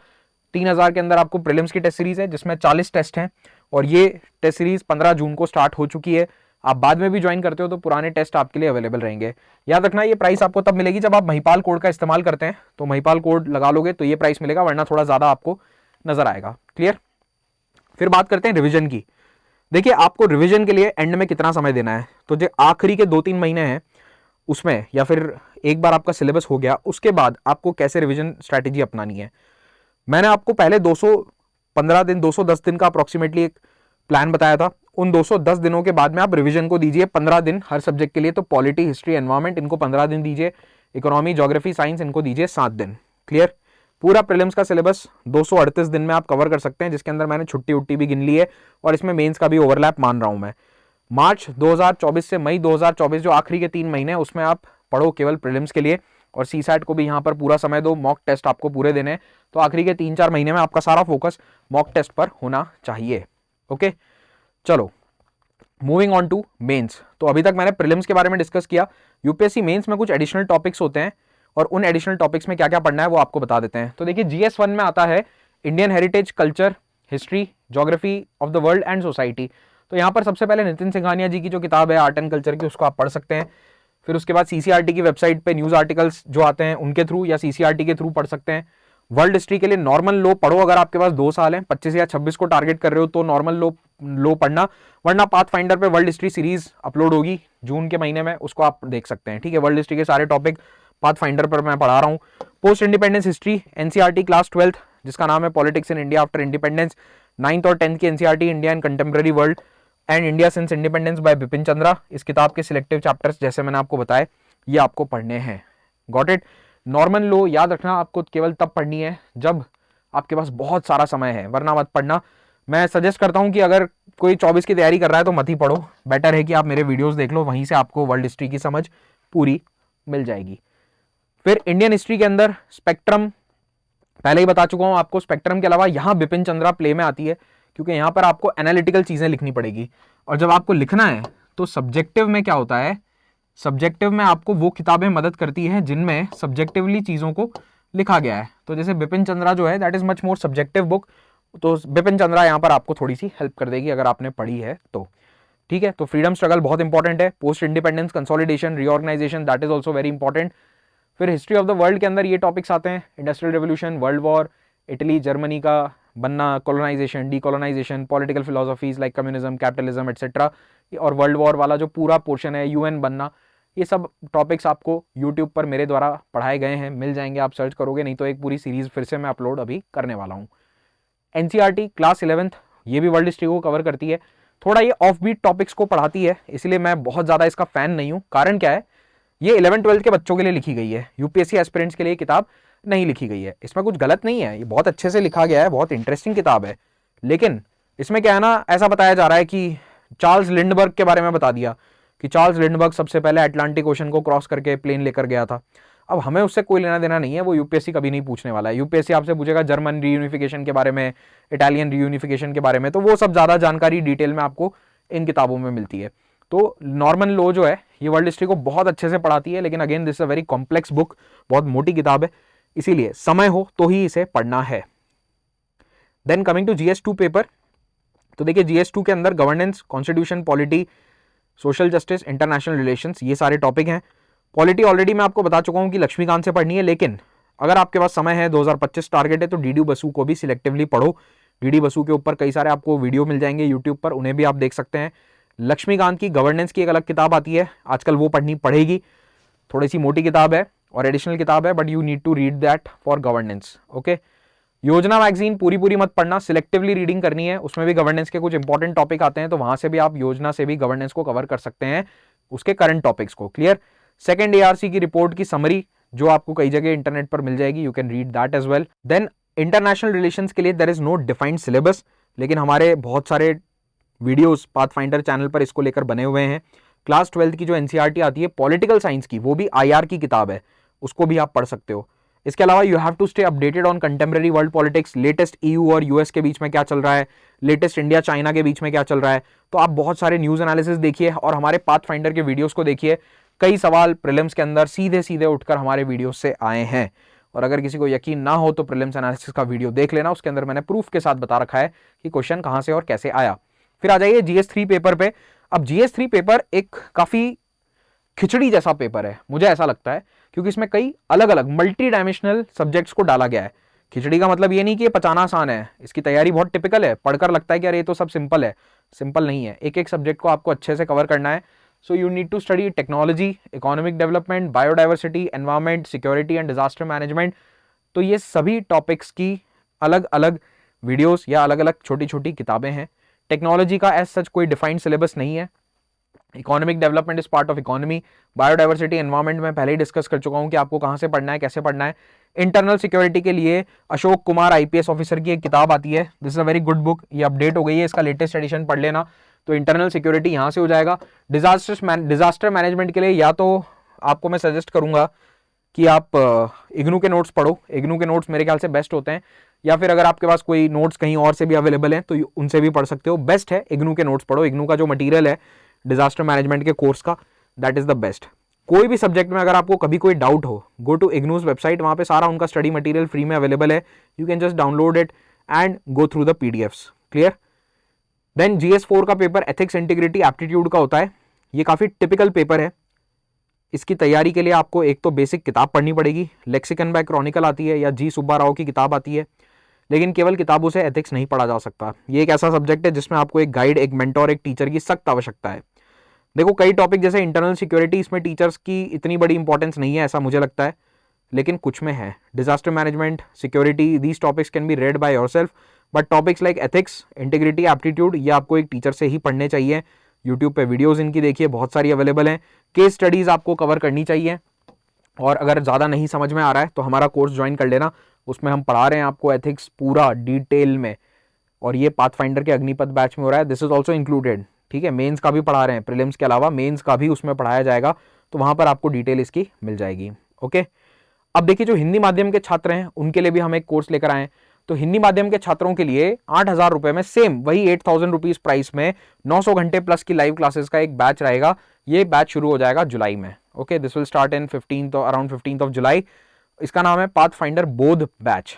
S1: 3,000 के अंदर आपको प्रीलिम्स की टेस्ट सीरीज है जिसमें 40 टेस्ट हैं, और ये टेस्ट सीरीज 15 जून को स्टार्ट हो चुकी है। आप बाद में भी ज्वाइन करते हो तो पुराने टेस्ट आपके लिए अवेलेबल रहेंगे। याद रखना ये प्राइस आपको तब मिलेगी जब आप महिपाल कोड का इस्तेमाल करते हैं, तो महिपाल कोड लगा लोगे तो ये प्राइस मिलेगा, वरना थोड़ा ज्यादा आपको नजर आएगा, क्लियर। फिर बात करते हैं रिविजन की। देखिए आपको रिविजन के लिए एंड में कितना समय देना है, तो जो आखिरी के 2-3 महीने हैं उसमें, या फिर एक बार आपका सिलेबस हो गया उसके बाद आपको कैसे रिविजन स्ट्रैटेजी अपनानी है। मैंने आपको पहले 215 दिन 210 दिन का अप्रोक्सीमेटली एक प्लान बताया था। उन 210 दिनों के बाद में आप रिवीजन को दीजिए 15 दिन हर सब्जेक्ट के लिए। तो पॉलिटी, हिस्ट्री, एनवायरमेंट इनको 15 दिन दीजिए, इकोनॉमी, ज्योग्राफी, साइंस इनको दीजिए 7 दिन, क्लियर। पूरा प्रीलिम्स का सिलेबस 238 दिन में आप कवर कर सकते हैं, जिसके अंदर मैंने छुट्टी उट्टी भी गिन ली है, और इसमें मेंस का भी ओवरलैप मान रहा हूं मैं। मार्च 2024 से मई 2024 जो आखिरी के 3 महीने हैं उसमें आप पढ़ो केवल प्रीलिम्स के लिए, और सीसैट को भी यहाँ पर पूरा समय दो, मॉक टेस्ट आपको पूरे देने हैं। तो आखिरी के 3-4 महीने में आपका सारा फोकस मॉक टेस्ट पर होना चाहिए, ओके। चलो मूविंग ऑन टू मेंस। तो अभी तक मैंने प्रीलिम्स के बारे में डिस्कस किया। यूपीएससी मेंस में कुछ एडिशनल टॉपिक्स होते हैं, और उन एडिशनल टॉपिक्स में क्या क्या पढ़ना है वो आपको बता देते हैं। तो देखिए GS1 में आता है Indian heritage, culture, history, geography of the world and society. तो यहाँ पर सबसे पहले नितिन सिंघानिया जी की जो किताब है आर्ट एंड कल्चर की, उसको आप पढ़ सकते हैं। फिर उसके बाद CCRT की वेबसाइट पे न्यूज आर्टिकल्स जो आते हैं उनके थ्रू, या CCRT के थ्रू पढ़ सकते हैं। वर्ल्ड हिस्ट्री के लिए नॉर्मल लो पढ़ो, अगर आपके पास 2 साल हैं, 25 या 26 को टारगेट कर रहे हो तो नॉर्मल लो पढ़ना, वरना पाथ फाइंडर पे वर्ल्ड हिस्ट्री सीरीज अपलोड होगी जून के महीने में, उसको आप देख सकते हैं, ठीक है। वर्ल्ड हिस्ट्री के सारे टॉपिक पाथ फाइंडर पर मैं पढ़ा रहा हूँ। Post independence history NCERT class 12th जिसका नाम है politics in India after independence, 9th और 10th की NCERT India in contemporary world and India since independence bye Bipin Chandra. इस किताब के सिलेक्टिव चैप्टर्स जैसे मैंने आपको बताया ये आपको पढ़ने हैं, गॉट इट। नॉर्मल लो याद रखना आपको केवल तब पढ़नी है जब आपके पास बहुत सारा समय है, वरना मत पढ़ना। मैं सजेस्ट करता हूं कि अगर कोई 24 की तैयारी कर रहा है तो मत ही पढ़ो, बेटर है कि आप मेरे वीडियोस देख लो, वहीं से आपको वर्ल्ड हिस्ट्री की समझ पूरी मिल जाएगी। फिर इंडियन हिस्ट्री के अंदर स्पेक्ट्रम पहले ही बता चुका हूं आपको। स्पेक्ट्रम के अलावा यहाँ बिपिन चंद्रा प्ले में आती है, क्योंकि यहाँ पर आपको एनालिटिकल चीजें लिखनी पड़ेगी, और जब आपको लिखना है तो सब्जेक्टिव में क्या होता है, सब्जेक्टिव में आपको वो किताबें मदद करती हैं जिनमें सब्जेक्टिवली चीजों को लिखा गया है। तो जैसे बिपिन चंद्रा जो है that is much more subjective book, तो बिपिन चंद्रा यहाँ पर आपको थोड़ी सी हेल्प कर देगी अगर आपने पढ़ी है तो। ठीक है, तो फ्रीडम स्ट्रगल बहुत इंपॉर्टेंट है, post independence, consolidation, reorganisation, that is also very important. फिर हिस्ट्री ऑफ द वर्ल्ड के अंदर ये टॉपिक्स आते हैं, industrial revolution, world war, Italy Germany का बनना, colonisation, decolonisation, political philosophies like communism, capitalism etcetera, और वर्ल्ड वॉर वाला जो पूरा पोर्शन है, यूएन बनना, ये सब टॉपिक्स आपको यूट्यूब पर मेरे द्वारा पढ़ाए गए हैं, मिल जाएंगे, आप सर्च करोगे, नहीं तो एक पूरी सीरीज फिर से मैं अपलोड अभी करने वाला हूँ। एनसीईआरटी क्लास 11th, ये भी वर्ल्ड हिस्ट्री को कवर करती है, थोड़ा ये ऑफ बीट टॉपिक्स को पढ़ाती है, इसलिए मैं बहुत ज़्यादा इसका फैन नहीं हूँ। कारण क्या है, ये 11th-12th के बच्चों के लिए लिखी गई है, यूपीएससी एस्पिरेंट्स के लिए किताब नहीं लिखी गई है। इसमें कुछ गलत नहीं है, ये बहुत अच्छे से लिखा गया है, बहुत इंटरेस्टिंग किताब है, लेकिन इसमें क्या है ना, ऐसा बताया जा रहा है कि चार्ल्स लिंडबर्ग के बारे में बता दिया कि चार्ल्स लिंडबर्ग सबसे पहले अटलांटिक ओशन को क्रॉस करके प्लेन लेकर गया था। अब हमें उससे कोई लेना देना नहीं है, वो यूपीएससी कभी नहीं पूछने वाला है। यूपीएससी आपसे पूछेगा जर्मन रीयूनिफिकेशन के बारे में, इटालियन रीयूनिफिकेशन के बारे में, तो वो सब ज़्यादा जानकारी डिटेल में आपको इन किताबों में मिलती है। तो नॉर्मन लॉ जो है ये वर्ल्ड हिस्ट्री को बहुत अच्छे से पढ़ाती है, लेकिन again this a very complex book, बहुत मोटी किताब है, इसीलिए समय हो तो ही इसे पढ़ना है। Then coming to GS2 paper, तो देखिए GS2 के अंदर governance, constitution, polity, social justice, international relations, ये सारे टॉपिक हैं। पॉलिटी ऑलरेडी मैं आपको बता चुका हूं कि लक्ष्मीकांत से पढ़नी है, लेकिन अगर आपके पास समय है, 2025 टारगेट है, तो डीडी बसु को भी सिलेक्टिवली पढ़ो। डीडी बसु के ऊपर कई सारे आपको वीडियो मिल जाएंगे यूट्यूब पर, उन्हें भी आप देख सकते हैं। लक्ष्मीकांत की गवर्नेंस की एक अलग किताब आती है, आजकल वो पढ़नी पड़ेगी, थोड़ी सी मोटी किताब है और एडिशनल किताब है, but you need to read that for governance. Okay, Yojana magazine पूरी पूरी मत पढ़ना, सिलेक्टिवली रीडिंग करनी है, उसमें भी गवर्नेंस के कुछ इंपॉर्टेंट टॉपिक आते हैं, तो वहां से भी आप योजना से भी गवर्नेंस को कवर कर सकते हैं, उसके करंट टॉपिक्स को। क्लियर। सेकंड ARC की रिपोर्ट की समरी जो आपको कई जगह इंटरनेट पर मिल जाएगी, you can read that as well. Then international relations के लिए there is no defined syllabus, लेकिन हमारे बहुत सारे वीडियोस पाथफाइंडर चैनल पर इसको लेकर बने हुए हैं। क्लास 12th की जो एनसीईआरटी आती है पॉलिटिकल साइंस की, वो भी IR की किताब है, उसको भी आप पढ़ सकते हो। इसके अलावा you have to stay updated on contemporary world politics, latest EU और US के बीच में क्या चल रहा है, लेटेस्ट इंडिया चाइना के बीच में क्या चल रहा है, तो आप बहुत सारे न्यूज एनालिसिस देखिए और हमारे पाथफाइंडर के वीडियोस को देखिए। कई सवाल प्रीलिम्स के अंदर सीधे सीधे उठकर हमारे वीडियोस से आए हैं, और अगर किसी को यकीन ना हो तो प्रीलिम्स एनालिसिस का वीडियो देख लेना, उसके अंदर मैंने प्रूफ के साथ बता रखा है कि क्वेश्चन कहां से और कैसे आया। फिर आ जाइए GS3 पेपर पे। अब GS3 पेपर एक काफी खिचड़ी जैसा पेपर है, मुझे ऐसा लगता है, क्योंकि इसमें कई अलग अलग मल्टी डायमेंशनल सब्जेक्ट्स को डाला गया है। खिचड़ी का मतलब ये नहीं कि ये पचाना आसान है, इसकी तैयारी बहुत टिपिकल है, पढ़कर लगता है कि अरे ये तो सब सिंपल है, सिंपल नहीं है, एक एक सब्जेक्ट को आपको अच्छे से कवर करना है। So you need to study technology, economic development, biodiversity, environment, security and disaster management. तो ये सभी टॉपिक्स की अलग अलग वीडियोस या अलग अलग छोटी छोटी किताबें हैं। टेक्नोलॉजी का एज सच कोई डिफाइंड सिलेबस नहीं है। Economic development is part of economy, biodiversity, environment में पहले ही डिस्कस कर चुका हूं कि आपको कहां से पढ़ना है, कैसे पढ़ना है। इंटरनल सिक्योरिटी के लिए अशोक कुमार IPS ऑफिसर की एक किताब आती है, this is a very good book, ये अपडेट हो गई है, इसका लेटेस्ट एडिशन पढ़ लेना, तो इंटरनल सिक्योरिटी यहां से हो जाएगा। डिजास्टर मैनेजमेंट के लिए या तो आपको मैं सजेस्ट करूंगा कि आप इग्नू के नोट्स पढ़ो, इग्नू के नोट्स मेरे ख्याल से बेस्ट होते हैं, या फिर अगर आपके पास कोई नोट्स कहीं और से भी अवेलेबल हैं तो उनसे भी पढ़ सकते हो। बेस्ट है इग्नू के नोट्स पढ़ो, इग्नू का जो मटेरियल है डिजास्टर मैनेजमेंट के कोर्स का, दैट इज द बेस्ट। कोई भी सब्जेक्ट में अगर आपको कभी कोई डाउट हो, गो टू इग्नूज वेबसाइट, वहां पे सारा उनका स्टडी मटेरियल फ्री में अवेलेबल है, you can just download it and go through the PDFs। Clear. Then GS4 का पेपर एथिक्स, इंटीग्रिटी, एप्टीट्यूड का होता है, ये काफी टिपिकल पेपर है। इसकी तैयारी के लिए आपको एक तो बेसिक किताब पढ़नी पड़ेगी, लेक्सिकन बाय क्रॉनिकल आती है या G सुब्बा राव की किताब आती है, लेकिन केवल किताबों से एथिक्स नहीं पढ़ा जा सकता। ये एक ऐसा सब्जेक्ट है जिसमें आपको एक गाइड, एक मेंटोर, एक टीचर की सख्त आवश्यकता है। देखो कई टॉपिक जैसे इंटरनल सिक्योरिटी, इसमें टीचर्स की इतनी बड़ी इंपॉर्टेंस नहीं है ऐसा मुझे लगता है, लेकिन कुछ में है। Disaster management, security, these topics can be red by yourself, but topics like ethics, integrity, aptitude, ये आपको एक टीचर से ही पढ़ने चाहिए। यूट्यूब पे वीडियोस इनकी देखिए, बहुत सारी अवेलेबल हैं। केस स्टडीज आपको कवर करनी चाहिए, और अगर ज़्यादा नहीं समझ में आ रहा है तो हमारा कोर्स ज्वाइन कर लेना, उसमें हम पढ़ा रहे हैं आपको एथिक्स पूरा डिटेल में, और ये पाथफाइंडर के अग्निपथ बैच में हो रहा है, दिस इज ऑल्सो इंक्लूडेड। ठीक है, मेंस का भी पढ़ा रहे हैं, प्रीलिम्स के अलावा मेंस का भी उसमें पढ़ाया जाएगा, तो वहां पर आपको डिटेल इसकी मिल जाएगी। ओके, अब देखिए जो हिंदी माध्यम के छात्र हैं उनके लिए भी हम एक कोर्स लेकर आए। तो हिंदी माध्यम के छात्रों के लिए 8,000 रुपए में, सेम वही 8,000 रुपीज प्राइस में 900 घंटे प्लस की लाइव क्लासेस का एक बैच रहेगा। ये बैच शुरू हो जाएगा जुलाई में। Okay, this will start in around 15th of July. इसका नाम है पाथफाइंडर बोध बैच।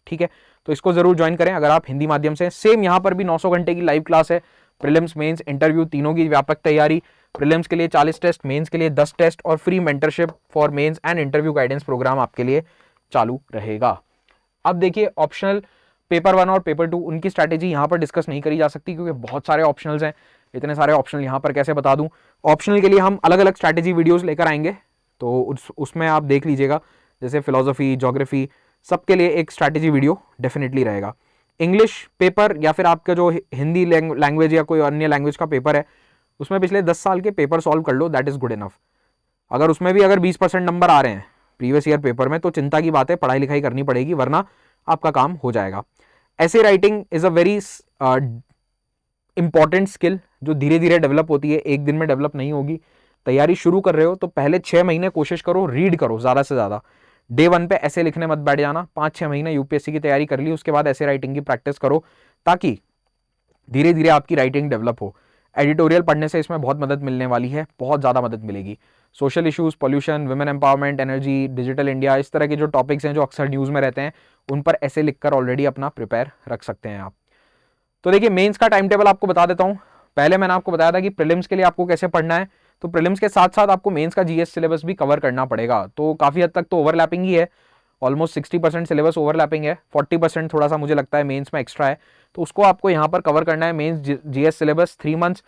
S1: ठीक है, तो इसको जरूर ज्वाइन करें अगर आप हिंदी माध्यम से। सेम यहाँ पर भी 900 घंटे की लाइव क्लास है, प्रीलिम्स मेंस इंटरव्यू तीनों की व्यापक तैयारी, प्रीलिम्स के लिए 40 टेस्ट, मेंस के लिए 10 टेस्ट और free mentorship for mains and interview guidance programme आपके लिए चालू रहेगा। अब देखिए ऑप्शनल पेपर 1 और पेपर 2 उनकी स्ट्रैटेजी यहां पर डिस्कस नहीं करी जा सकती क्योंकि बहुत सारे ऑप्शनल्स हैं, इतने सारे ऑप्शनल यहां पर कैसे बता दूं। ऑप्शनल के लिए हम अलग अलग स्ट्रैटेजी वीडियोस लेकर आएंगे, तो उसमें आप देख लीजिएगा, जैसे फिलोसफी, ज्योग्राफी, सबके लिए एक स्ट्रैटेजी वीडियो डेफिनेटली रहेगा। इंग्लिश पेपर या फिर आपका जो हिंदी लैंग्वेज या कोई अन्य लैंग्वेज का पेपर है, उसमें पिछले 10 साल के पेपर सॉल्व कर लो, दैट इज गुड इनफ। अगर उसमें भी अगर 20% नंबर आ रहे हैं प्रीवियस ईयर पेपर में, तो चिंता की बात है, पढ़ाई लिखाई करनी पड़ेगी, वरना आपका काम हो जाएगा। ऐसे writing is a very important skill जो धीरे धीरे डेवलप होती है, एक दिन में डेवलप नहीं होगी। तैयारी शुरू कर रहे हो तो पहले 6 महीने कोशिश करो, रीड करो ज़्यादा से ज़्यादा। डे 1 पे ऐसे लिखने मत बैठ जाना, 5-6 महीने यूपीएससी की तैयारी कर ली, उसके बाद ऐसे राइटिंग की प्रैक्टिस करो ताकि धीरे धीरे आपकी राइटिंग डेवलप हो। एडिटोरियल पढ़ने से इसमें बहुत मदद मिलने वाली है, बहुत ज़्यादा मदद मिलेगी। Social issues, pollution, women empowerment, energy, digital India, इस तरह के जो टॉपिक्स हैं जो अक्सर न्यूज़ में रहते हैं, उन पर ऐसे लिखकर ऑलरेडी अपना प्रिपेयर रख सकते हैं आप। तो देखिए मेंस का टाइम टेबल आपको बता देता हूँ। पहले मैंने आपको बताया था कि प्रीलिम्स के लिए आपको कैसे पढ़ना है, तो प्रीलिम्स के साथ साथ आपको मेंस का जीएस सिलेबस भी कवर करना पड़ेगा। तो काफ़ी हद तक तो ओवरलैपिंग ही है, ऑलमोस्ट 60% सिलेबस ओवरलैपिंग है, 40% थोड़ा सा मुझे लगता है मेंस में एक्स्ट्रा है, तो उसको आपको यहाँ पर कवर करना है। Mains GS syllabus 3 months,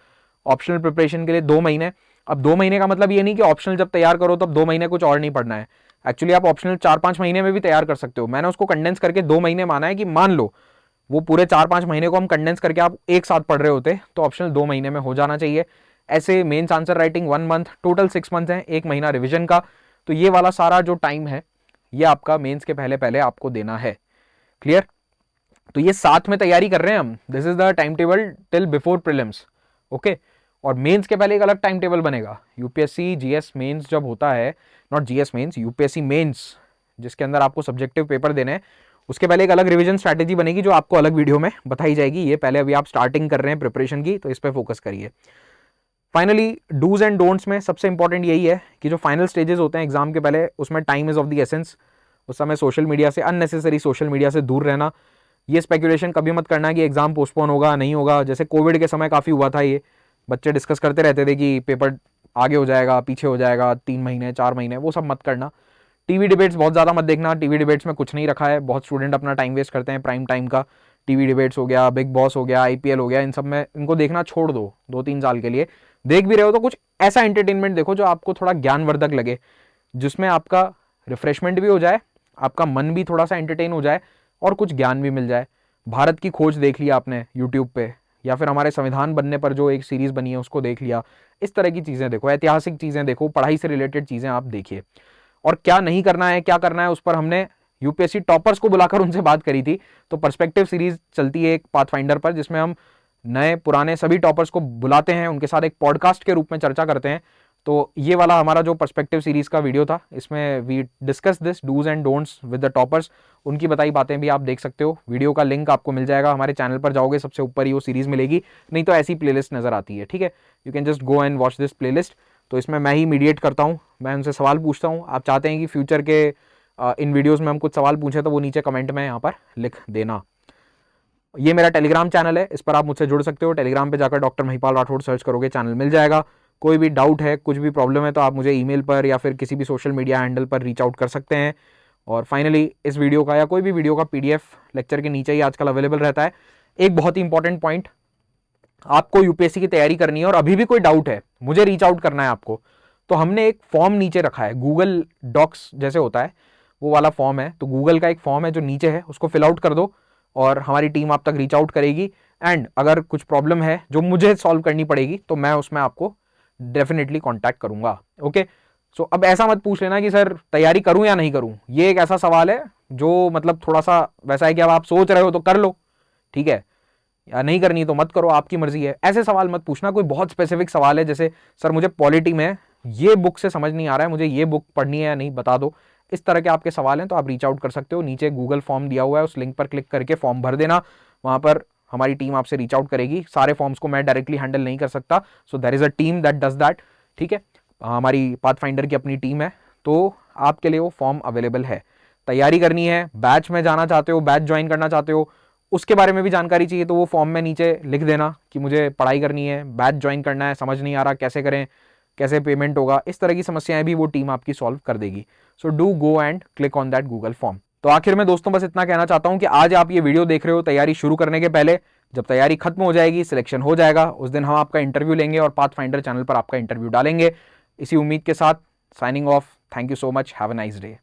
S1: optional preparation के लिए 2 महीने। अब 2 महीने का मतलब ये नहीं कि ऑप्शनल जब तैयार करो तब 2 महीने कुछ और नहीं पढ़ना है। एक्चुअली आप ऑप्शनल 4-5 महीने में भी तैयार कर सकते हो। मैंने उसको कंडेंस करके 2 महीने माना है कि मान लो वो पूरे 4-5 महीने को हम कंडेंस करके आप एक साथ पढ़ रहे होते तो ऑप्शनल 2 महीने में हो जाना चाहिए। ऐसे mains answer writing 1 month, total 6 month है, 1 महीना रिविजन का। तो ये वाला सारा जो टाइम है ये आपका मेंस के पहले पहले आपको देना है। क्लियर? तो ये साथ में तैयारी कर रहे हैं हम, this is the time table till before prelims. Okay, और मेंस के पहले एक अलग टाइम टेबल बनेगा। यूपीएससी जीएस मेंस जब होता है, not GS mains, UPSC mains जिसके अंदर आपको सब्जेक्टिव पेपर देने हैं, उसके पहले एक अलग रिवीजन स्ट्रैटेजी बनेगी जो आपको अलग वीडियो में बताई जाएगी। ये पहले अभी आप स्टार्टिंग कर रहे हैं प्रिपरेशन की, तो इस पर फोकस करिए। फाइनली डूज एंड डोंट्स में सबसे इंपॉर्टेंट यही है कि जो फाइनल स्टेजेस होते हैं एग्जाम के पहले, उसमें time is of the essence. उस समय सोशल मीडिया से, अननेसेसरी सोशल मीडिया से दूर रहना। ये स्पेकुलेशन कभी मत करना कि एग्जाम पोस्टपोन होगा नहीं होगा। जैसे कोविड के समय काफ़ी हुआ था, ये बच्चे डिस्कस करते रहते थे कि पेपर आगे हो जाएगा, पीछे हो जाएगा, 3 महीने 4 महीने, वो सब मत करना। टीवी डिबेट्स बहुत ज़्यादा मत देखना, टीवी डिबेट्स में कुछ नहीं रखा है। बहुत स्टूडेंट अपना टाइम वेस्ट करते हैं प्राइम टाइम का। टीवी डिबेट्स हो गया, बिग बॉस हो गया, आईपीएल हो गया, इन सब में इनको देखना छोड़ दो 2-3 साल के लिए। देख भी रहे हो तो कुछ ऐसा एंटरटेनमेंट देखो जो आपको थोड़ा ज्ञानवर्धक लगे, जिसमें आपका रिफ्रेशमेंट भी हो जाए, आपका मन भी थोड़ा सा एंटरटेन हो जाए और कुछ ज्ञान भी मिल जाए। भारत की खोज देख लिया आपने यूट्यूब पे, या फिर हमारे संविधान बनने पर जो एक सीरीज बनी है उसको देख लिया। इस तरह की चीज़ें देखो, ऐतिहासिक चीज़ें देखो, पढ़ाई से रिलेटेड चीज़ें आप देखिए। और क्या नहीं करना है, क्या करना है, उस पर हमने यूपीएससी टॉपर्स को बुलाकर उनसे बात करी थी। तो पर्सपेक्टिव सीरीज चलती है एक पाथफाइंडर पर, जिसमें हम नए पुराने सभी टॉपर्स को बुलाते हैं, उनके साथ एक पॉडकास्ट के रूप में चर्चा करते हैं। तो ये वाला हमारा जो पर्सपेक्टिव सीरीज का वीडियो था, इसमें we discuss this do's and don'ts with the toppers. उनकी बताई बातें भी आप देख सकते हो। वीडियो का लिंक आपको मिल जाएगा, हमारे चैनल पर जाओगे सबसे ऊपर ही वो सीरीज मिलेगी, नहीं तो ऐसी प्लेलिस्ट नजर आती है। ठीक है, you can just go and watch this playlist. तो इसमें मैं ही मीडिएट करता हूँ, मैं उनसे सवाल पूछता हूँ। आप चाहते हैं कि फ्यूचर के इन वीडियोज़ में हम कुछ सवाल पूछें तो वो नीचे कमेंट में यहाँ पर लिख देना। ये मेरा टेलीग्राम चैनल है, इस पर आप मुझसे जुड़ सकते हो। टेलीग्राम पे जाकर डॉक्टर महिपाल राठौड़ सर्च करोगे, चैनल मिल जाएगा। कोई भी डाउट है, कुछ भी प्रॉब्लम है, तो आप मुझे ईमेल पर या फिर किसी भी सोशल मीडिया हैंडल पर रीच आउट कर सकते हैं। और फाइनली इस वीडियो का या कोई भी वीडियो का पीडीएफ लेक्चर के नीचे ही आजकल अवेलेबल रहता है। एक बहुत ही इंपॉर्टेंट पॉइंट, आपको यूपीएससी की तैयारी करनी है और अभी भी कोई डाउट है, मुझे रीच आउट करना है आपको, तो हमने एक फॉर्म नीचे रखा है, गूगल डॉक्स जैसे होता है वो वाला फॉर्म है। तो गूगल का एक फॉर्म है जो नीचे है, उसको फिल आउट कर दो और हमारी टीम आप तक रीच आउट करेगी। एंड अगर कुछ प्रॉब्लम है जो मुझे सॉल्व करनी पड़ेगी तो मैं उसमें आपको डेफिनेटली कॉन्टैक्ट करूंगा। ओके, सो अब ऐसा मत पूछ लेना कि सर तैयारी करूं या नहीं करूं। ये एक ऐसा सवाल है जो मतलब थोड़ा सा वैसा है कि अब आप सोच रहे हो तो कर लो, ठीक है, या नहीं करनी तो मत करो, आपकी मर्जी है। ऐसे सवाल मत पूछना। कोई बहुत स्पेसिफिक सवाल है, जैसे सर मुझे पॉलिटी में ये बुक से समझ नहीं आ रहा है, मुझे ये बुक पढ़नी है या नहीं, बता दो। इस तरह के आपके सवाल हैं तो आप रीच आउट कर सकते हो। नीचे गूगल फॉर्म दिया हुआ है, उस लिंक पर क्लिक करके फॉर्म भर देना। वहां पर हमारी टीम आपसे रीच आउट करेगी। सारे फॉर्म्स को मैं डायरेक्टली हैंडल नहीं कर सकता, so there is a team that does that. ठीक है, हमारी पाथफाइंडर की अपनी टीम है, तो आपके लिए वो फॉर्म अवेलेबल है। तैयारी करनी है, बैच में जाना चाहते हो, बैच ज्वाइन करना चाहते हो, उसके बारे में भी जानकारी चाहिए तो वो फॉर्म में नीचे लिख देना कि मुझे पढ़ाई करनी है, बैच ज्वाइन करना है, समझ नहीं आ रहा कैसे करें, कैसे पेमेंट होगा, इस तरह की समस्याएं भी वो टीम आपकी सॉल्व कर देगी। So do go and click on that Google form. तो आखिर में दोस्तों बस इतना कहना चाहता हूं कि आज आप ये वीडियो देख रहे हो तैयारी शुरू करने के पहले, जब तैयारी खत्म हो जाएगी, सिलेक्शन हो जाएगा, उस दिन हम आपका इंटरव्यू लेंगे और पाथफाइंडर चैनल पर आपका इंटरव्यू डालेंगे। इसी उम्मीद के साथ signing off. Thank you so much. Have a nice day.